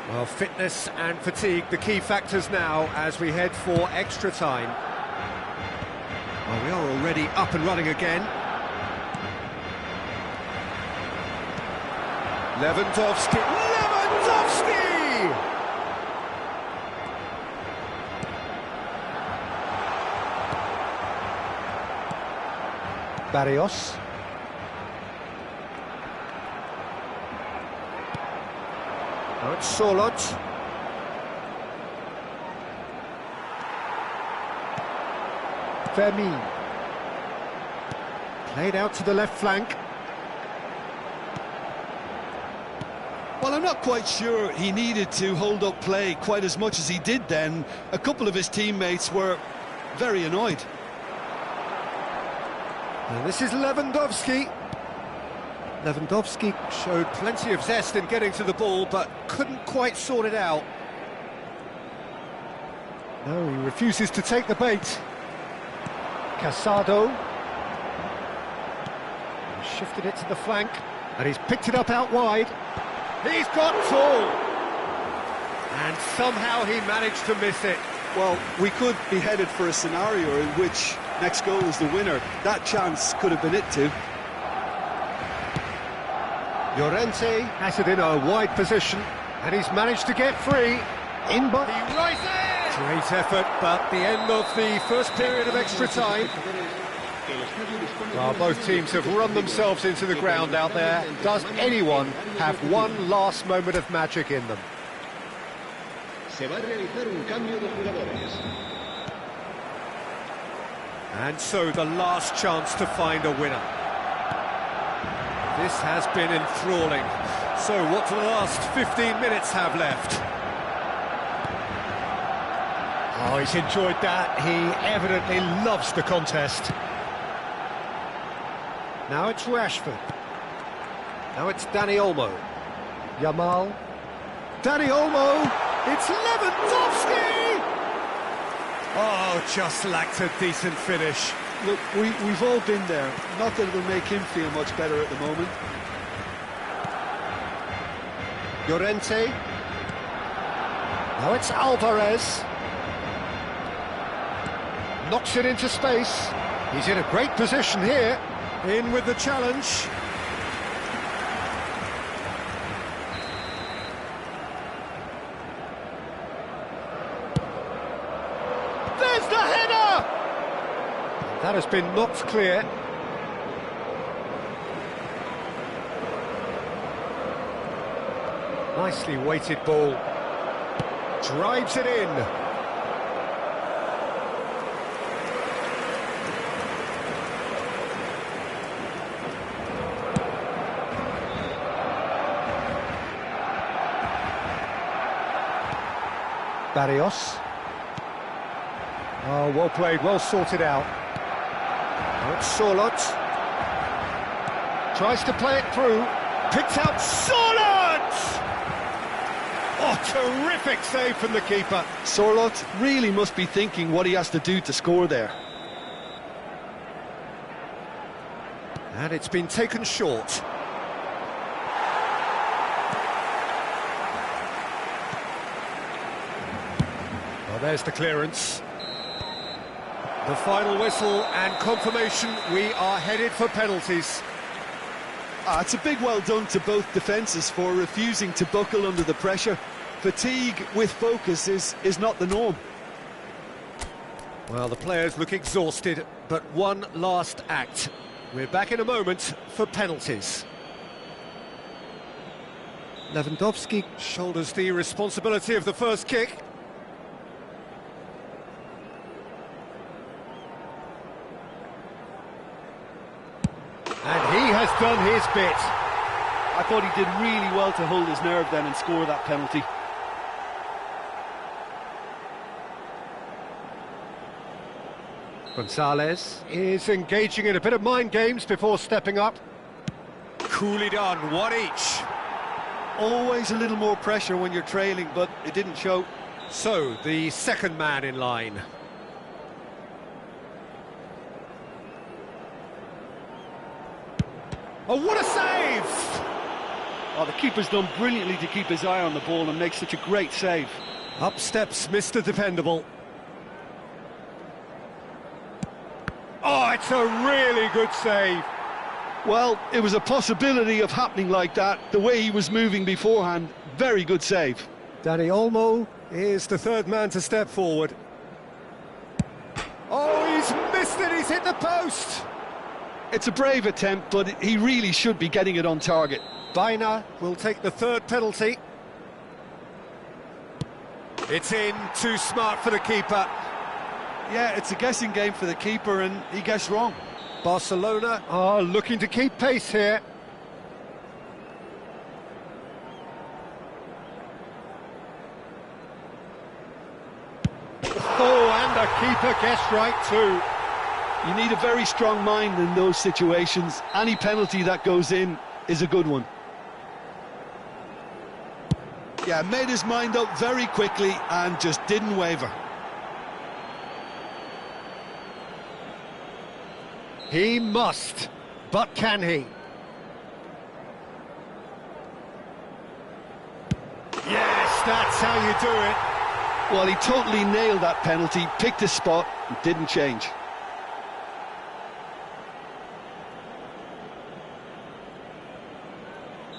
Well, fitness and fatigue, the key factors now as we head for extra time. Well, we are already up and running again. Lewandowski. Lewandowski! Barrios. Now it's Solot. Fermin. Played out to the left flank. Well, I'm not quite sure he needed to hold up play quite as much as he did then. A couple of his teammates were very annoyed. And this is Lewandowski. Lewandowski showed plenty of zest in getting to the ball, but couldn't quite sort it out. No, he refuses to take the bait. Casado. Shifted it to the flank, and he's picked it up out wide. He's got tall! And somehow he managed to miss it. Well, we could be headed for a scenario in which next goal is the winner. That chance could have been it too. Llorente has it in a wide position, and he's managed to get free. In by... He rises! Great effort, but the end of the first period of extra time. Well, both teams have run themselves into the ground out there. Does anyone have one last moment of magic in them? Se va a realizar un cambio de jugadores. And so the last chance to find a winner. This has been enthralling. So what do the last 15 minutes have left? Oh, he's enjoyed that. He evidently loves the contest. Now it's Rashford. Now it's Dani Olmo. Yamal. Dani Olmo. It's Lewandowski! Oh, just lacked a decent finish. Look, we've all been there. Not that it'll make him feel much better at the moment. Llorente. Now it's Alvarez. Knocks it into space. He's in a great position here. In with the challenge. There's the header! That has been knocked clear. Nicely weighted ball. Drives it in. Barrios. Oh, well played, well sorted out. Now it's Sorloth. Tries to play it through. Picks out Sorloth! Oh, terrific save from the keeper. Sorloth really must be thinking what he has to do to score there. And it's been taken short. Well, there's the clearance. The final whistle and confirmation, we are headed for penalties. It's a big well done to both defences for refusing to buckle under the pressure. Fatigue with focus is not the norm. Well, the players look exhausted, but one last act. We're back in a moment for penalties. Lewandowski shoulders the responsibility of the first kick. And he has done his bit. I thought he did really well to hold his nerve then and score that penalty. Gonzalez is engaging in a bit of mind games before stepping up. Coolly done, one each. Always a little more pressure when you're trailing, but it didn't show. So, the second man in line. Oh, what a save! Oh, the keeper's done brilliantly to keep his eye on the ball and make such a great save. Up steps Mr. Dependable. Oh, it's a really good save. Well, it was a possibility of happening like that, the way he was moving beforehand. Very good save. Dani Olmo is the third man to step forward. Oh, he's missed it, he's hit the post. It's a brave attempt, but he really should be getting it on target. Baina will take the third penalty. It's in, too smart for the keeper. Yeah, it's a guessing game for the keeper, and he guessed wrong. Barcelona are looking to keep pace here. Oh, and the keeper guessed right too. You need a very strong mind in those situations. Any penalty that goes in is a good one. Yeah, made his mind up very quickly and just didn't waver. He must, but can he? Yes, that's how you do it. Well, he totally nailed that penalty, picked his spot, and didn't change.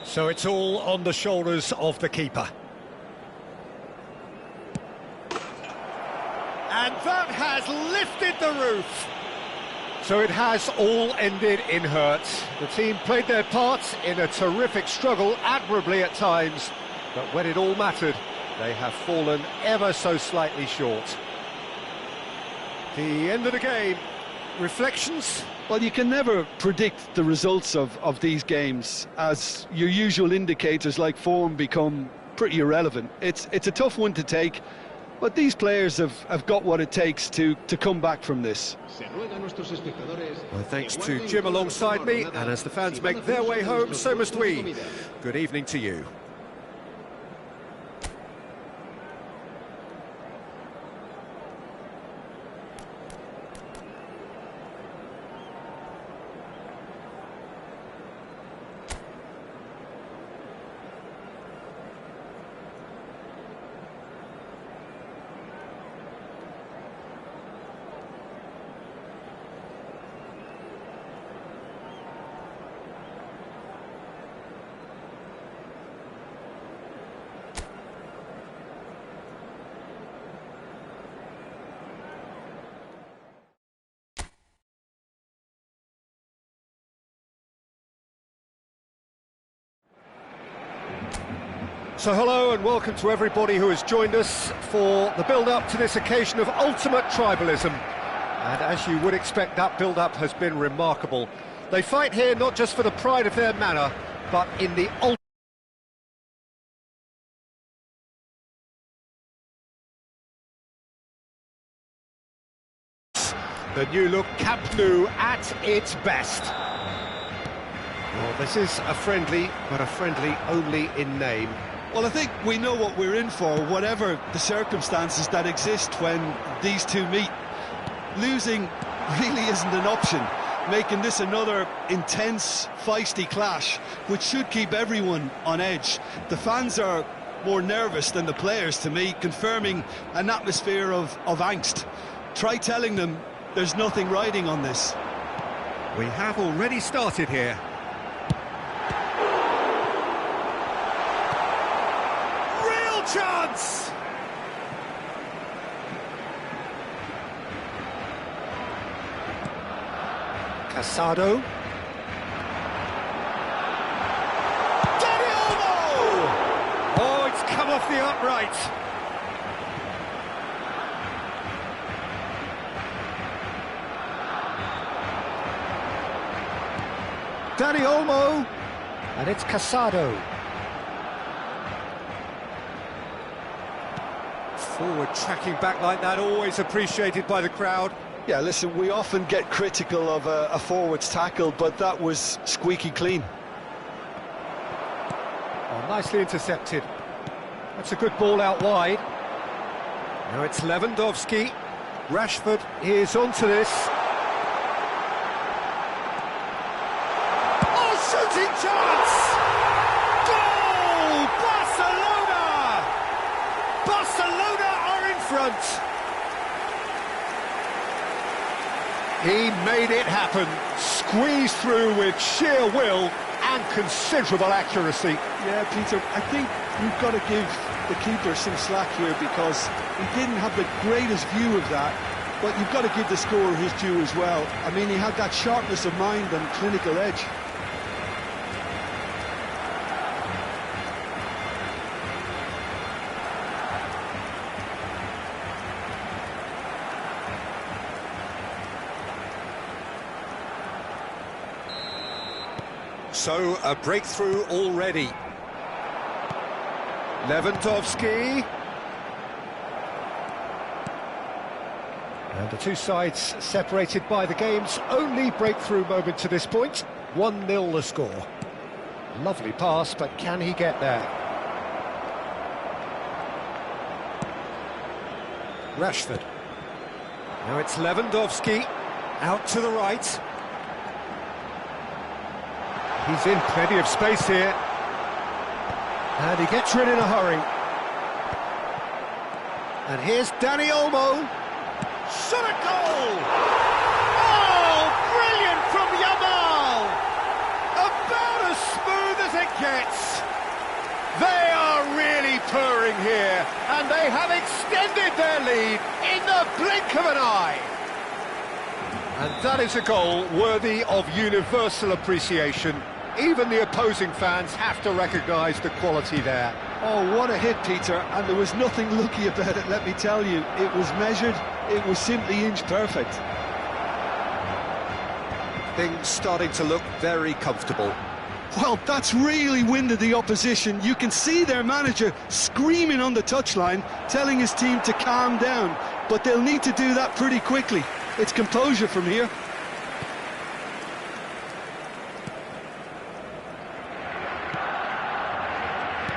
So it's all on the shoulders of the keeper. And that has lifted the roof. So it has all ended in hurt. The team played their parts in a terrific struggle, admirably at times, but when it all mattered, they have fallen ever so slightly short. The end of the game. Reflections? Well, you can never predict the results of these games, as your usual indicators like form become pretty irrelevant. It's a tough one to take, but these players have got what it takes to come back from this. Well, thanks to Jim alongside me, and as the fans make their way home, so must we. Good evening to you. So hello and welcome to everybody who has joined us for the build-up to this occasion of ultimate tribalism. And as you would expect, that build-up has been remarkable. They fight here not just for the pride of their manor, but in the ultimate... The new look Camp Nou at its best. Well, this is a friendly, but a friendly only in name. Well, I think we know what we're in for, whatever the circumstances that exist when these two meet. Losing really isn't an option, making this another intense, feisty clash, which should keep everyone on edge. The fans are more nervous than the players, to me, confirming an atmosphere of angst. Try telling them there's nothing riding on this. We have already started here. Chance! Casado. Dani Olmo! Oh, it's come off the upright. Dani Olmo. And it's Casado. Forward tracking back like that, always appreciated by the crowd. Yeah, listen, we often get critical of a forward's tackle, but that was squeaky clean. Oh, nicely intercepted. That's a good ball out wide. Now it's Lewandowski. Rashford is onto this. Oh, shooting chance! Goal! Barcelona! Barcelona are in front. He made it happen. Squeezed through with sheer will and considerable accuracy. Yeah, Peter, I think you've got to give the keeper some slack here, because he didn't have the greatest view of that, but you've got to give the scorer his due as well. I mean, he had that sharpness of mind and clinical edge. So, a breakthrough already. Lewandowski. And the two sides separated by the game's only breakthrough moment to this point. 1-0 the score. Lovely pass, but can he get there? Rashford. Now it's Lewandowski. Out to the right. He's in plenty of space here. And he gets rid in a hurry. And here's Dani Olmo. Shot a goal! Oh, brilliant from Yamal! About as smooth as it gets. They are really purring here, and they have extended their lead in the blink of an eye. And that is a goal worthy of universal appreciation. Even the opposing fans have to recognise the quality there. Oh, what a hit, Peter, and there was nothing lucky about it, let me tell you. It was measured, it was simply inch perfect. Things starting to look very comfortable. Well, that's really winded the opposition. You can see their manager screaming on the touchline, telling his team to calm down, but they'll need to do that pretty quickly. It's composure from here.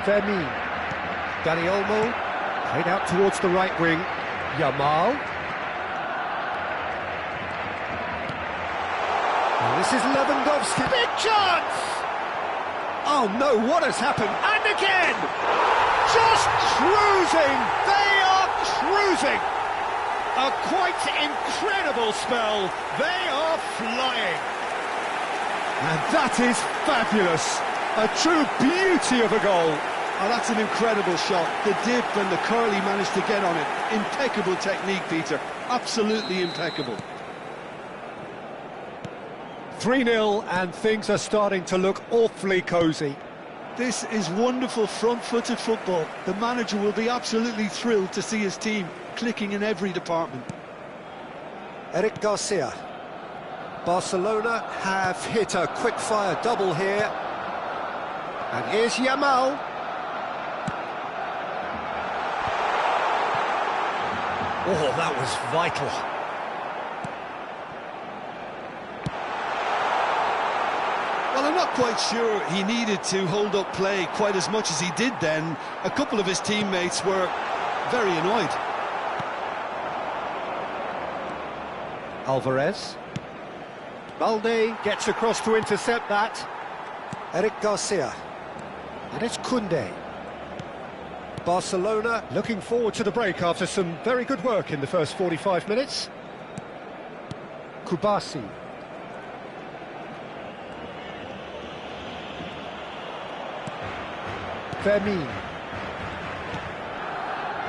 Fermin. Dani Olmo. Played out towards the right wing. Yamal. And this is Lewandowski. Big chance! Oh no, what has happened? And again! Just cruising! They are cruising! A quite incredible spell. They are flying. And that is fabulous. A true beauty of a goal. Oh, that's an incredible shot. The dip and the curl he managed to get on it. Impeccable technique, Peter. Absolutely impeccable. 3-0 and things are starting to look awfully cosy. This is wonderful front-footed football. The manager will be absolutely thrilled to see his team clicking in every department. Eric Garcia. Barcelona have hit a quick-fire double here. And here's Yamal. Oh, that was vital. Well, I'm not quite sure he needed to hold up play quite as much as he did then. A couple of his teammates were very annoyed. Alvarez. Balde gets across to intercept that. Eric Garcia. And it's Koundé. Barcelona looking forward to the break after some very good work in the first 45 minutes. Kubasi. Fermin.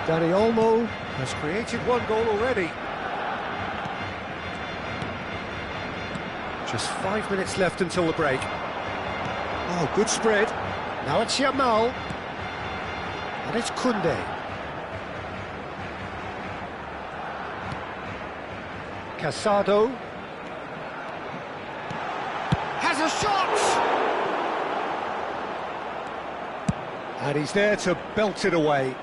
Dani Olmo has created one goal already. Just 5 minutes left until the break. Oh, good spread. Now it's Yamal. And it's Koundé. Casado. Has a shot! And he's there to belt it away.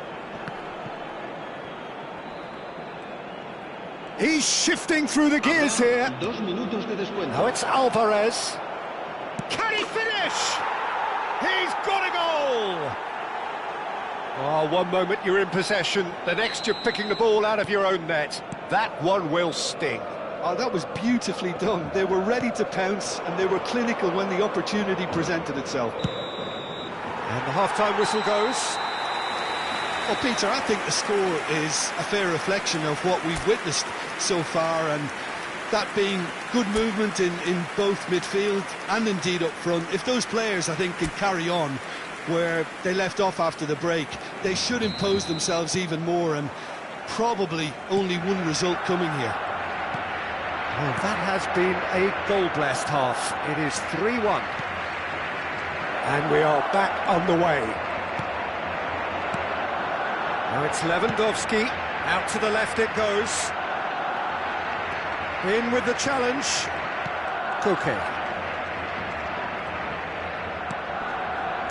He's shifting through the gears here. Now it's Alvarez. Can he finish? He's got a goal! Oh, one moment you're in possession, the next you're picking the ball out of your own net. That one will sting. Oh, that was beautifully done. They were ready to pounce and they were clinical when the opportunity presented itself. And the half-time whistle goes. Well, Peter, I think the score is a fair reflection of what we've witnessed so far, and that being good movement in both midfield and indeed up front. If those players, I think, can carry on where they left off after the break, they should impose themselves even more, and probably only one result coming here. Well, that has been a goal-blessed half. It is 3-1. And we are back on the way. Now it's Lewandowski. Out to the left it goes. In with the challenge. Koke.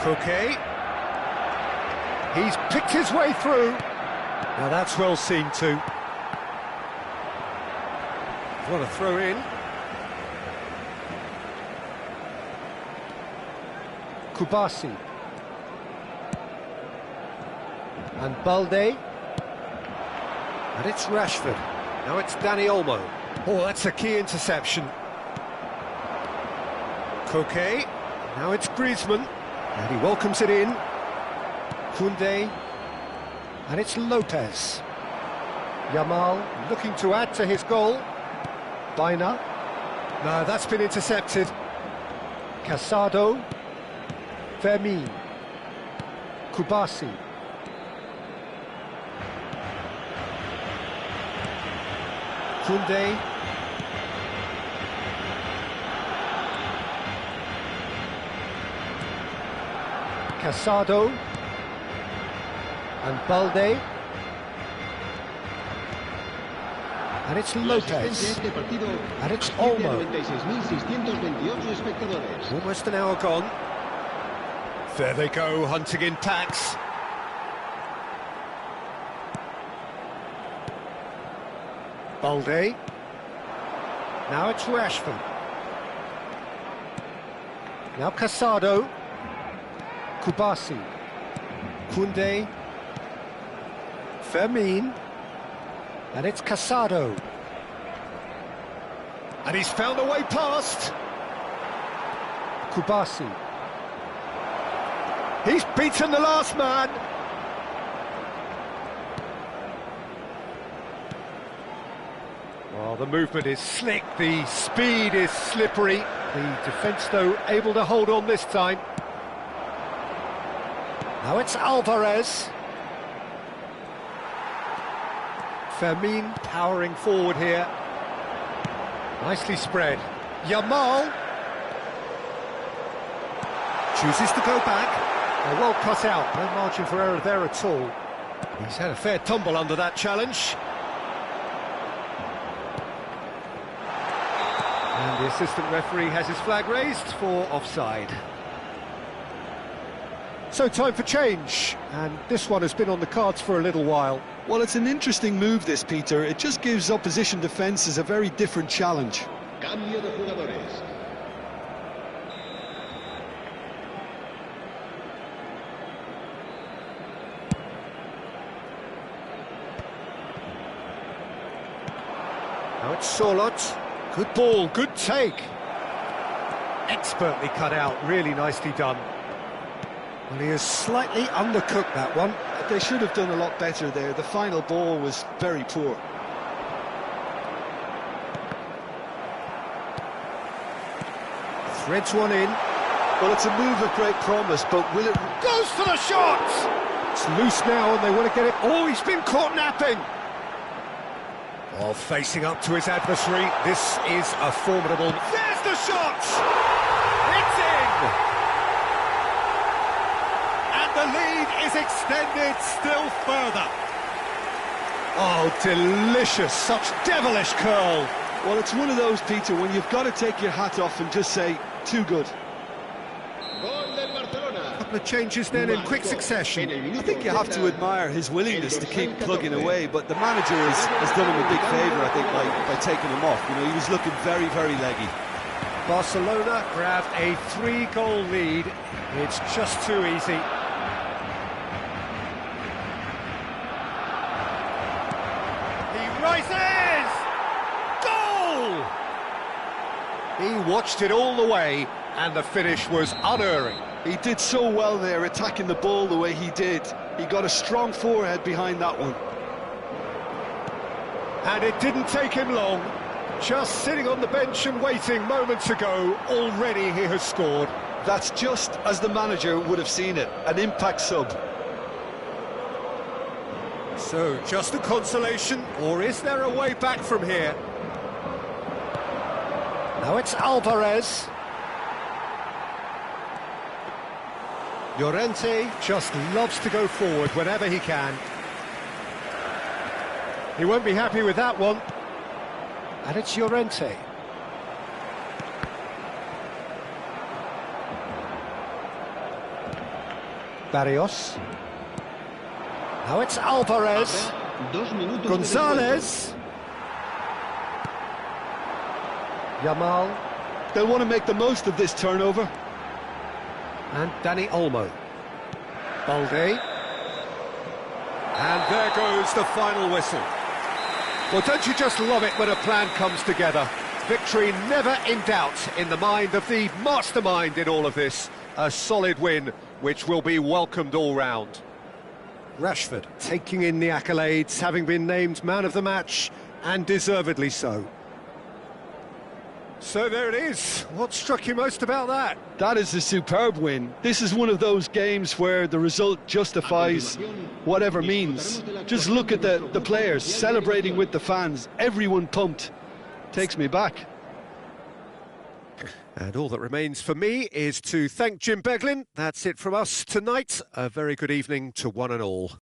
Koke. He's picked his way through. Now that's well seen too. What a throw in. Kubasi. And Balde. And it's Rashford. Now it's Dani Olmo. Oh, that's a key interception. Koke. Now it's Griezmann. And he welcomes it in. Koundé. And it's Lopez. Yamal looking to add to his goal. Baina. No, that's been intercepted. Casado. Fermin. Kubasi. Koundé. Casado. And Balde. And it's Lopez. And it's Olmo. Almost an hour gone. There they go, hunting in packs. Balde. Now it's Rashford. Now Casado. Kubasi. Koundé. Fermin. And it's Casado. And he's found a way past. Kubasi. He's beaten the last man. Well, the movement is slick, the speed is slippery. The defence, though, able to hold on this time. Now it's Alvarez. Fermin powering forward here. Nicely spread. Yamal chooses to go back. Well cut out, no margin for error there at all. He's had a fair tumble under that challenge. And the assistant referee has his flag raised for offside. So time for change, and this one has been on the cards for a little while. Well, it's an interesting move this, Peter. It just gives opposition defences a very different challenge. Cambio de jugadores. Now it's Sorloth. Good ball, good take. Expertly cut out, really nicely done. Well, he has slightly undercooked that one. They should have done a lot better there. The final ball was very poor. Threads one in. Well, it's a move of great promise, but will it... Goes for the shot! It's loose now and they want to get it... Oh, he's been caught napping! While facing up to his adversary, this is a formidable... There's the shot! It's in! And the lead is extended still further. Oh, delicious, such devilish curl. Well, it's one of those, Peter, when you've got to take your hat off and just say, too good. A couple of changes then in quick succession. I think you have to admire his willingness to keep plugging away, but the manager has done him a big favour, I think, by taking him off. You know, he was looking very, very leggy. Barcelona grabbed a 3-goal lead. It's just too easy. He rises! Goal! He watched it all the way, and the finish was unerring. He did so well there, attacking the ball the way he did. He got a strong forehead behind that one. And it didn't take him long. Just sitting on the bench and waiting moments ago, already he has scored. That's just as the manager would have seen it, an impact sub. So, just a consolation, or is there a way back from here? Now it's Alvarez. Llorente just loves to go forward whenever he can. He won't be happy with that one. And it's Llorente. Barrios. Now it's Alvarez. 2 minutos de Gonzalez. Yamal. They'll want to make the most of this turnover. And Danny Olmo. Balde. And there goes the final whistle. Well, don't you just love it when a plan comes together? Victory never in doubt in the mind of the mastermind in all of this. A solid win, which will be welcomed all round. Rashford taking in the accolades, having been named man of the match, and deservedly so. So there it is. What struck you most about that? That is a superb win. This is one of those games where the result justifies whatever means. Just look at the players celebrating with the fans. Everyone pumped. Takes me back. And all that remains for me is to thank Jim Beglin. That's it from us tonight. A very good evening to one and all.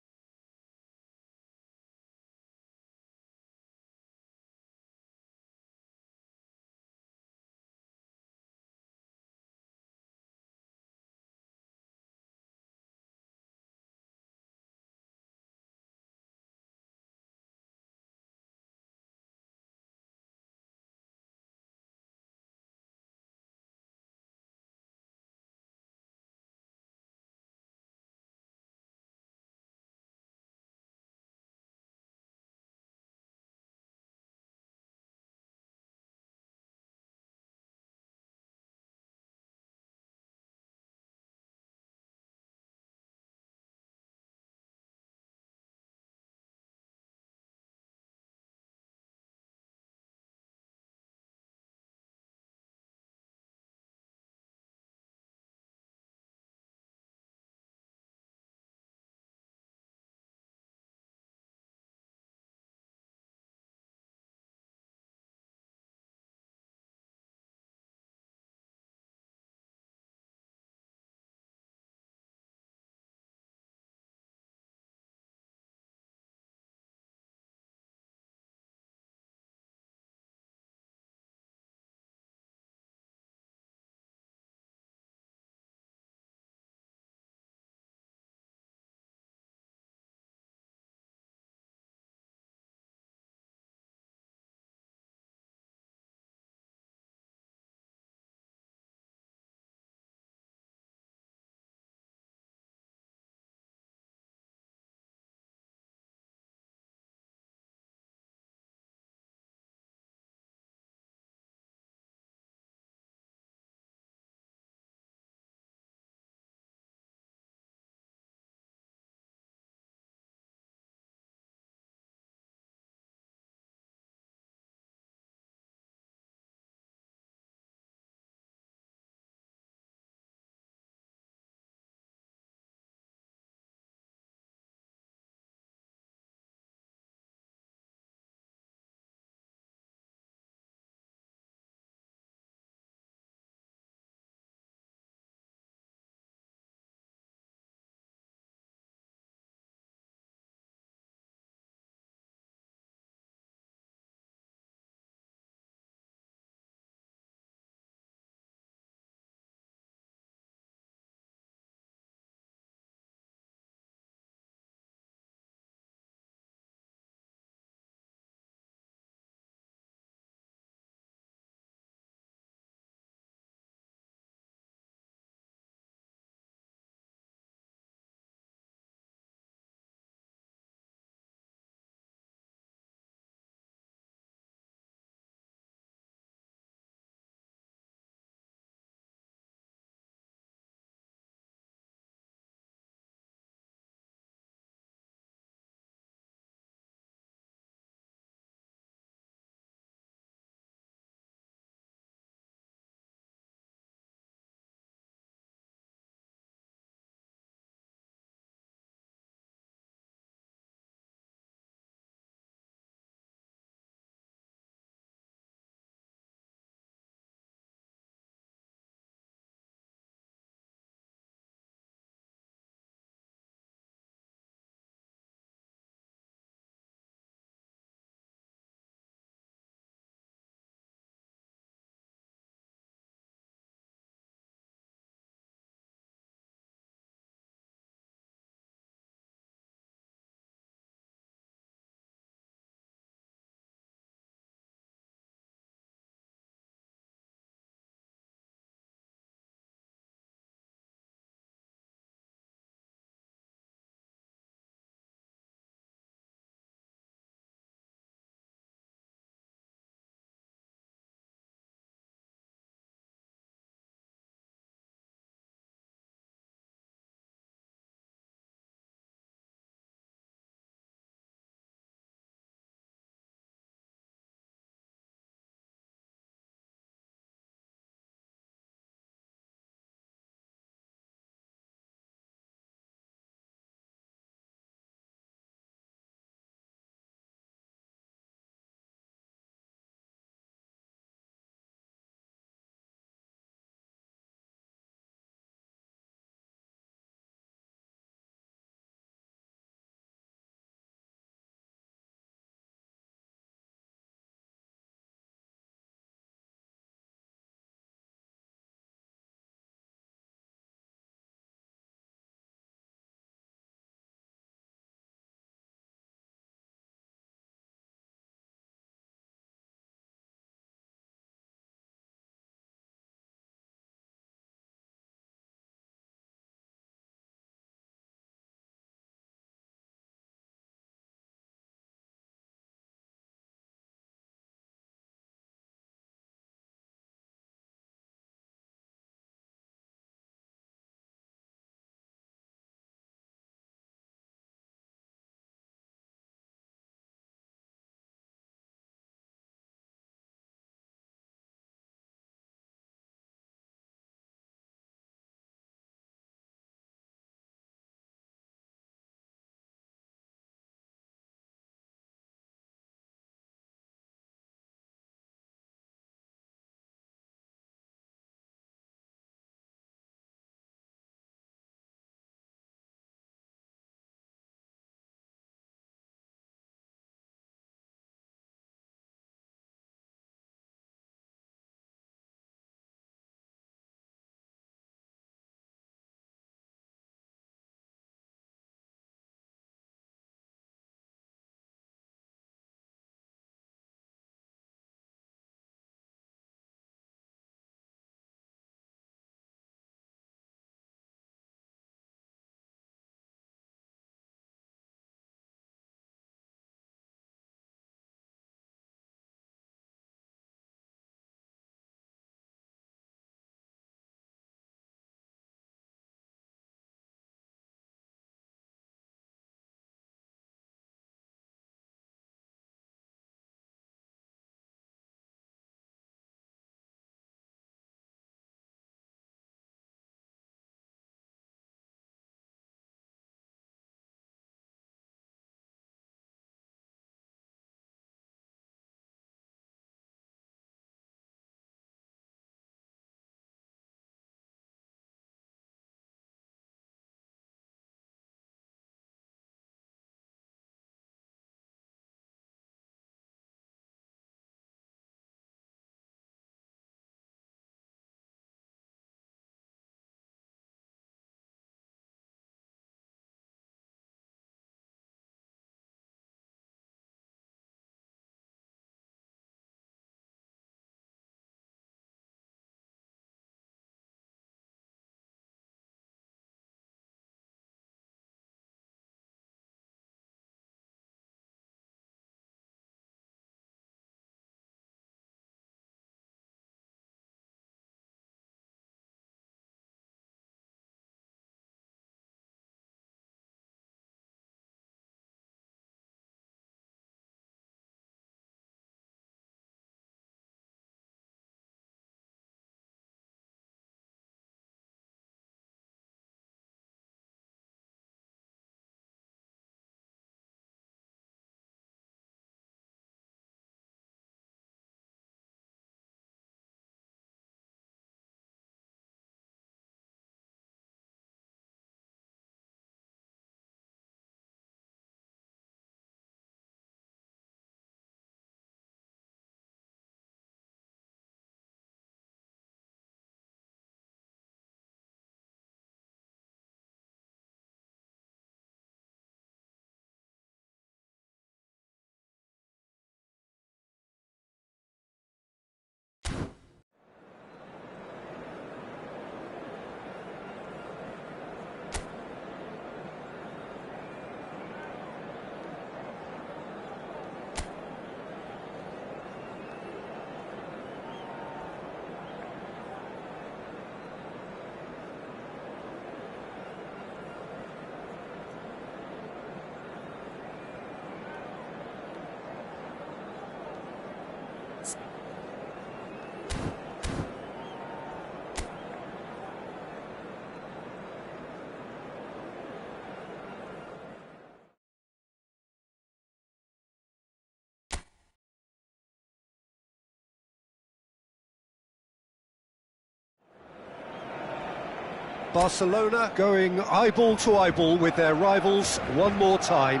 Barcelona going eyeball to eyeball with their rivals one more time.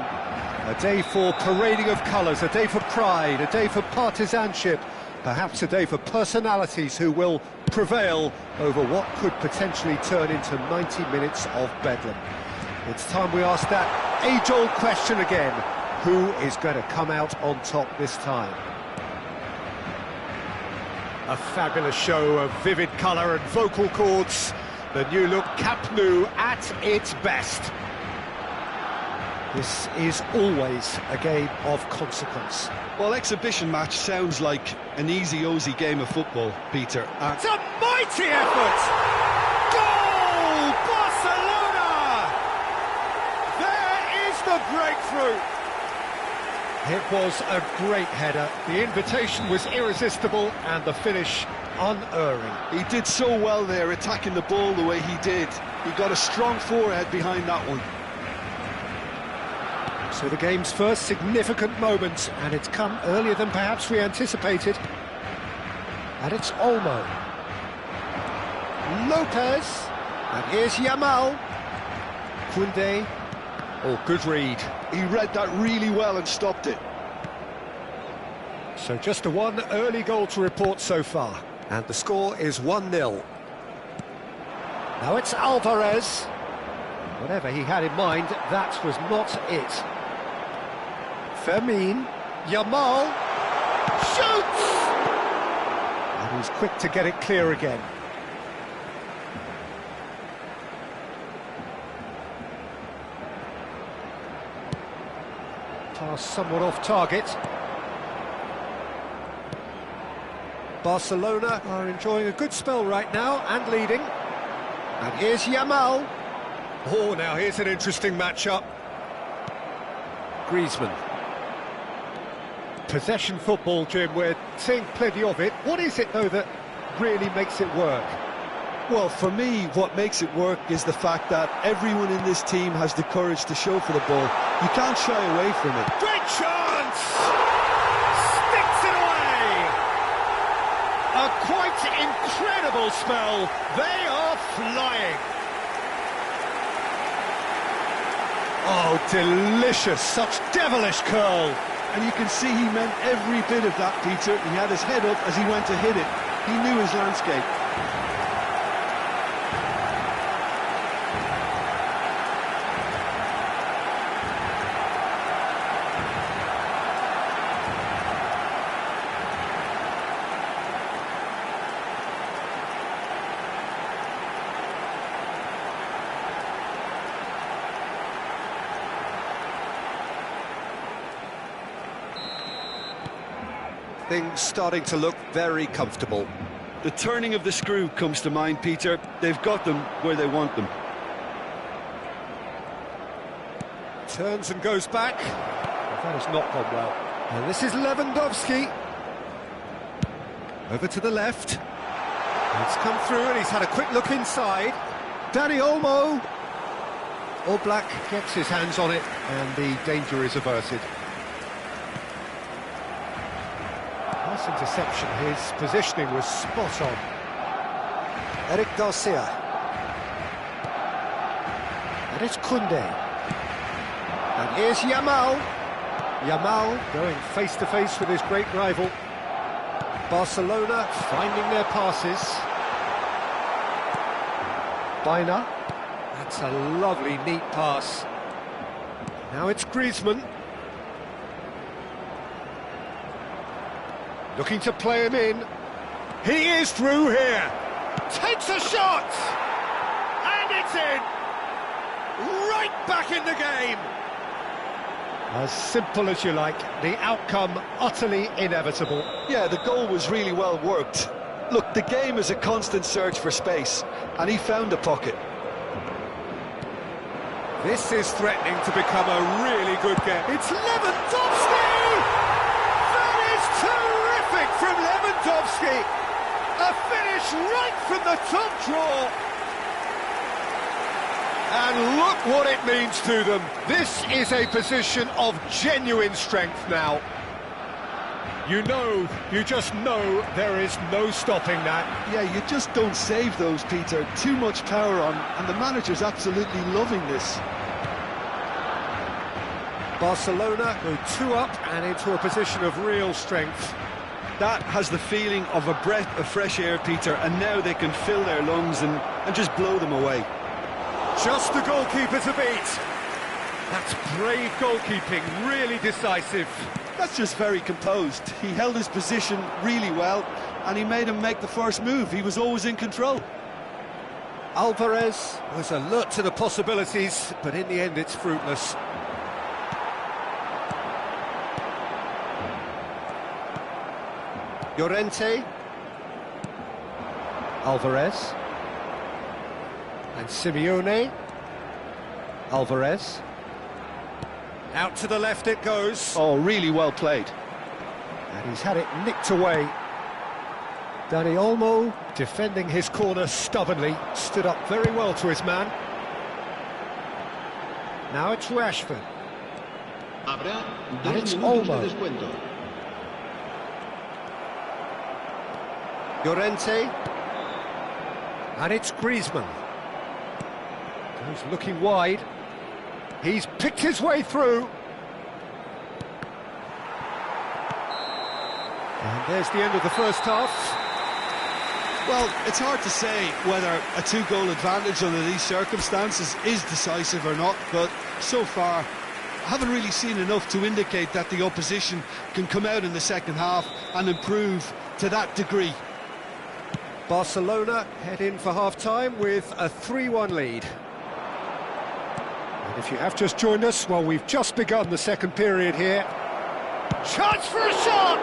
A day for parading of colours, a day for pride, a day for partisanship, perhaps a day for personalities who will prevail over what could potentially turn into 90 minutes of bedlam. It's time we ask that age-old question again. Who is going to come out on top this time? A fabulous show of vivid colour and vocal cords. The new look Camp Nou at its best. This is always a game of consequence. Well, exhibition match sounds like an easy-ozy game of football, Peter. It's a mighty effort! Goal! Barcelona! There is the breakthrough! It was a great header. The invitation was irresistible and the finish unerring. He did so well there, attacking the ball the way he did. He got a strong forehead behind that one. So the game's first significant moment, and it's come earlier than perhaps we anticipated. And it's Olmo. Lopez. And here's Yamal. Koundé. Oh, good read. He read that really well and stopped it. So just a one early goal to report so far. And the score is 1-0. Now it's Alvarez. Whatever he had in mind, that was not it. Fermin, Yamal, shoots! And he's quick to get it clear again. Pass somewhat off target. Barcelona are enjoying a good spell right now and leading. And here's Yamal. Oh, now here's an interesting matchup. Griezmann. Possession football, Jim, we're seeing plenty of it. What is it, though, that really makes it work? Well, for me, what makes it work is the fact that everyone in this team has the courage to show for the ball. You can't shy away from it. Great chance! Sticks it away! A quite incredible spell. They are flying. Oh, delicious. Such devilish curl. And you can see he meant every bit of that, Peter. He had his head up as he went to hit it. He knew his landscape. Things starting to look very comfortable. The turning of the screw comes to mind, Peter. They've got them where they want them. Turns and goes back. That has not gone well. And this is Lewandowski. Over to the left. It's come through and he's had a quick look inside. Dani Olmo. Black gets his hands on it and the danger is averted. Nice interception, his positioning was spot on. Eric Garcia. And it's Koundé. And here's Yamal. Yamal going face-to-face with his great rival. Barcelona finding their passes. Baina. That's a lovely, neat pass. Now it's Griezmann. Looking to play him in. He is through here. Takes a shot. And it's in. Right back in the game. As simple as you like. The outcome utterly inevitable. Yeah, the goal was really well worked. Look, the game is a constant search for space, and he found a pocket. This is threatening to become a really good game. It's Lewandowski! Terrific from Lewandowski! A finish right from the top draw! And look what it means to them. This is a position of genuine strength now. You just know there is no stopping that. Yeah, you just don't save those, Peter. Too much power on, and the manager's absolutely loving this. Barcelona go 2 up and into a position of real strength. That has the feeling of a breath of fresh air, Peter, and now they can fill their lungs and just blow them away. Just the goalkeeper to beat. That's brave goalkeeping, really decisive. That's just very composed. He held his position really well, and he made him make the first move. He was always in control. Alvarez was alert to the possibilities, but in the end it's fruitless. Llorente. Alvarez. And Simeone. Alvarez. Out to the left it goes. Oh, really well played. And he's had it nicked away. Dani Olmo, defending his corner stubbornly, stood up very well to his man. Now it's Rashford. And it's Olmo. Llorente. And it's Griezmann. Goes looking wide. He's picked his way through. And there's the end of the first half. Well, it's hard to say whether a 2-goal advantage under these circumstances is decisive or not, but so far I haven't really seen enough to indicate that the opposition can come out in the second half and improve to that degree. Barcelona head in for half-time with a 3-1 lead. And if you have just joined us, well, we've just begun the second period here. Chance for a shot!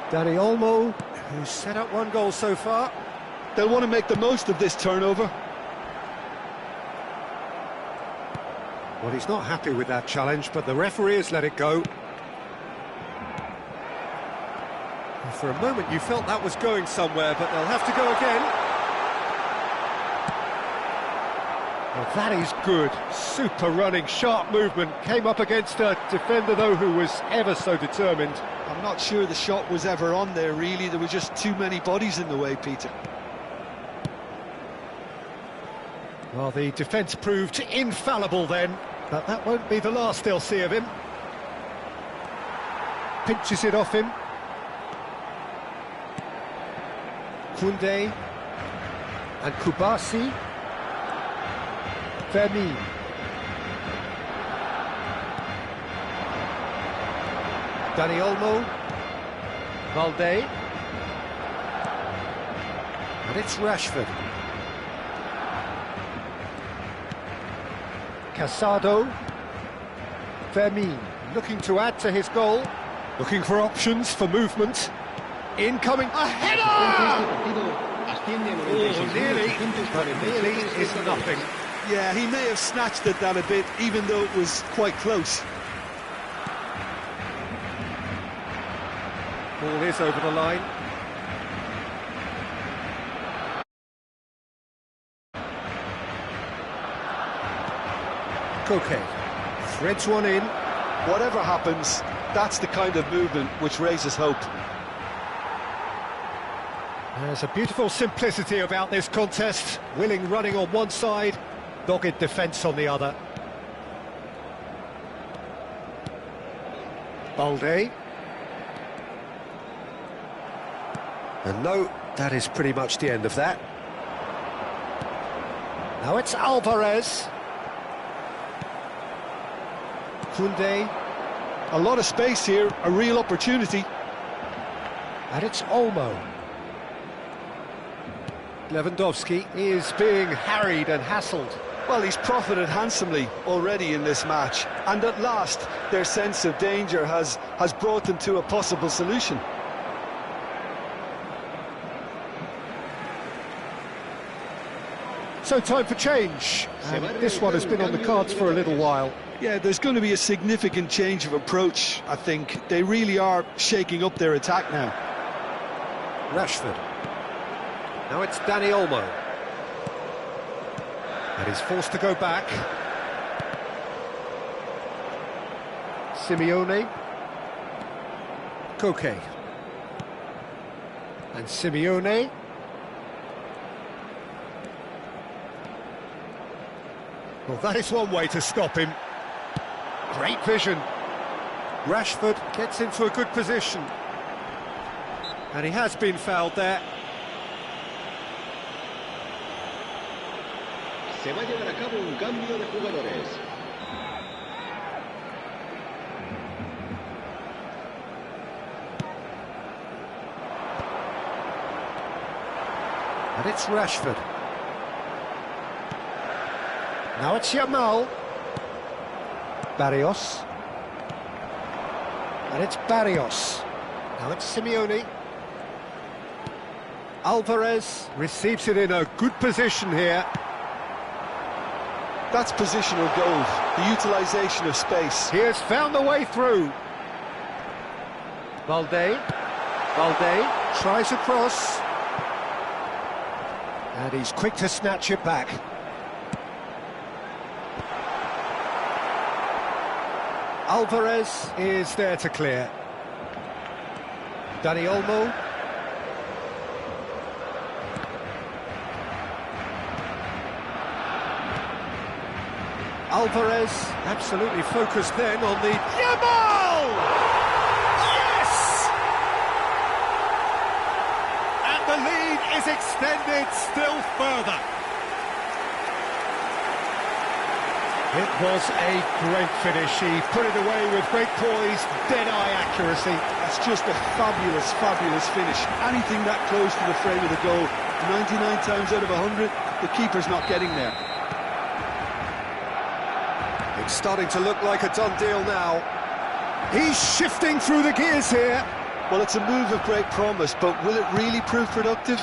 Dani Olmo, who's set up 1 goal so far. They'll want to make the most of this turnover. Well, he's not happy with that challenge, but the referee has let it go. And for a moment you felt that was going somewhere, but they'll have to go again. Well, that is good. Super running, sharp movement. Came up against a defender, though, who was ever so determined. I'm not sure the shot was ever on there, really. There were just too many bodies in the way, Peter. Well, the defence proved infallible then, but that won't be the last they'll see of him. Pinches it off him. Koundé and Kubasi. Fermin. Dani Olmo. Valde. And it's Rashford. Casado. Fermin looking to add to his goal. Looking for options for movement. Incoming. A header! Oh, nearly, but nearly is nothing. Yeah, he may have snatched at that a bit, even though it was quite close. Ball is over the line. Koke threads one in. Whatever happens, that's the kind of movement which raises hope. There's a beautiful simplicity about this contest. Willing running on one side, dogged defence on the other. Balde. And no, that is pretty much the end of that. Now it's Alvarez. Koundé. A lot of space here, a real opportunity. And it's Olmo. Lewandowski is being harried and hassled. Well, he's profited handsomely already in this match, and at last their sense of danger has brought them to a possible solution. So time for change, and this one has been on the cards for a little while. Yeah, there's going to be a significant change of approach, I think. They really are shaking up their attack now. Rashford. Now it's Dani Olmo. And he's forced to go back. Simeone. Koke. And Simeone. Well, that is one way to stop him. Great vision. Rashford gets into a good position. And he has been fouled there. Se va a llevar a cabo un cambio de jugadores. And it's Rashford. Now it's Yamal. Barrios. And it's Barrios. Now it's Simeone. Alvarez receives it in a good position here. That's positional goal, the utilisation of space. He has found the way through. Valde tries a cross. And he's quick to snatch it back. Alvarez is there to clear. Dani Olmo. Alvarez absolutely focused then on the... Yamal! Yes! And the lead is extended still further. It was a great finish. He put it away with great poise, dead-eye accuracy. That's just a fabulous, fabulous finish. Anything that close to the frame of the goal, 99 times out of 100, the keeper's not getting there. It's starting to look like a done deal now. He's shifting through the gears here. Well, it's a move of great promise, but will it really prove productive?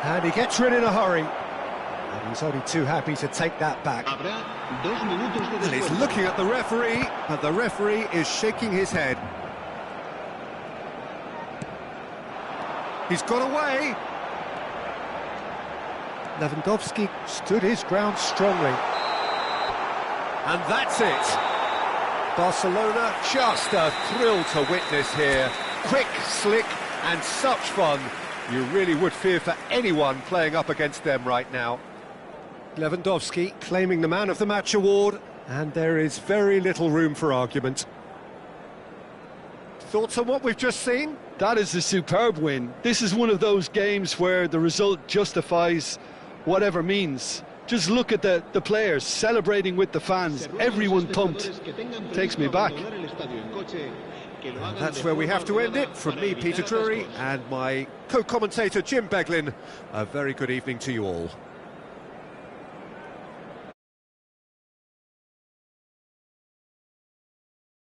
And he gets rid in a hurry. And he's only too happy to take that back. And he's looking at the referee, but the referee is shaking his head. He's got away. Lewandowski stood his ground strongly. And that's it. Barcelona, just a thrill to witness here. Quick, slick, and such fun. You really would fear for anyone playing up against them right now. Lewandowski claiming the Man of the Match award, and there is very little room for argument. Thoughts on what we've just seen? That is a superb win. This is one of those games where the result justifies whatever means. Just look at the players celebrating with the fans, everyone pumped. Takes me back. And that's where we have to end it. From me, Peter Drury, and my co-commentator Jim Beglin, a very good evening to you all.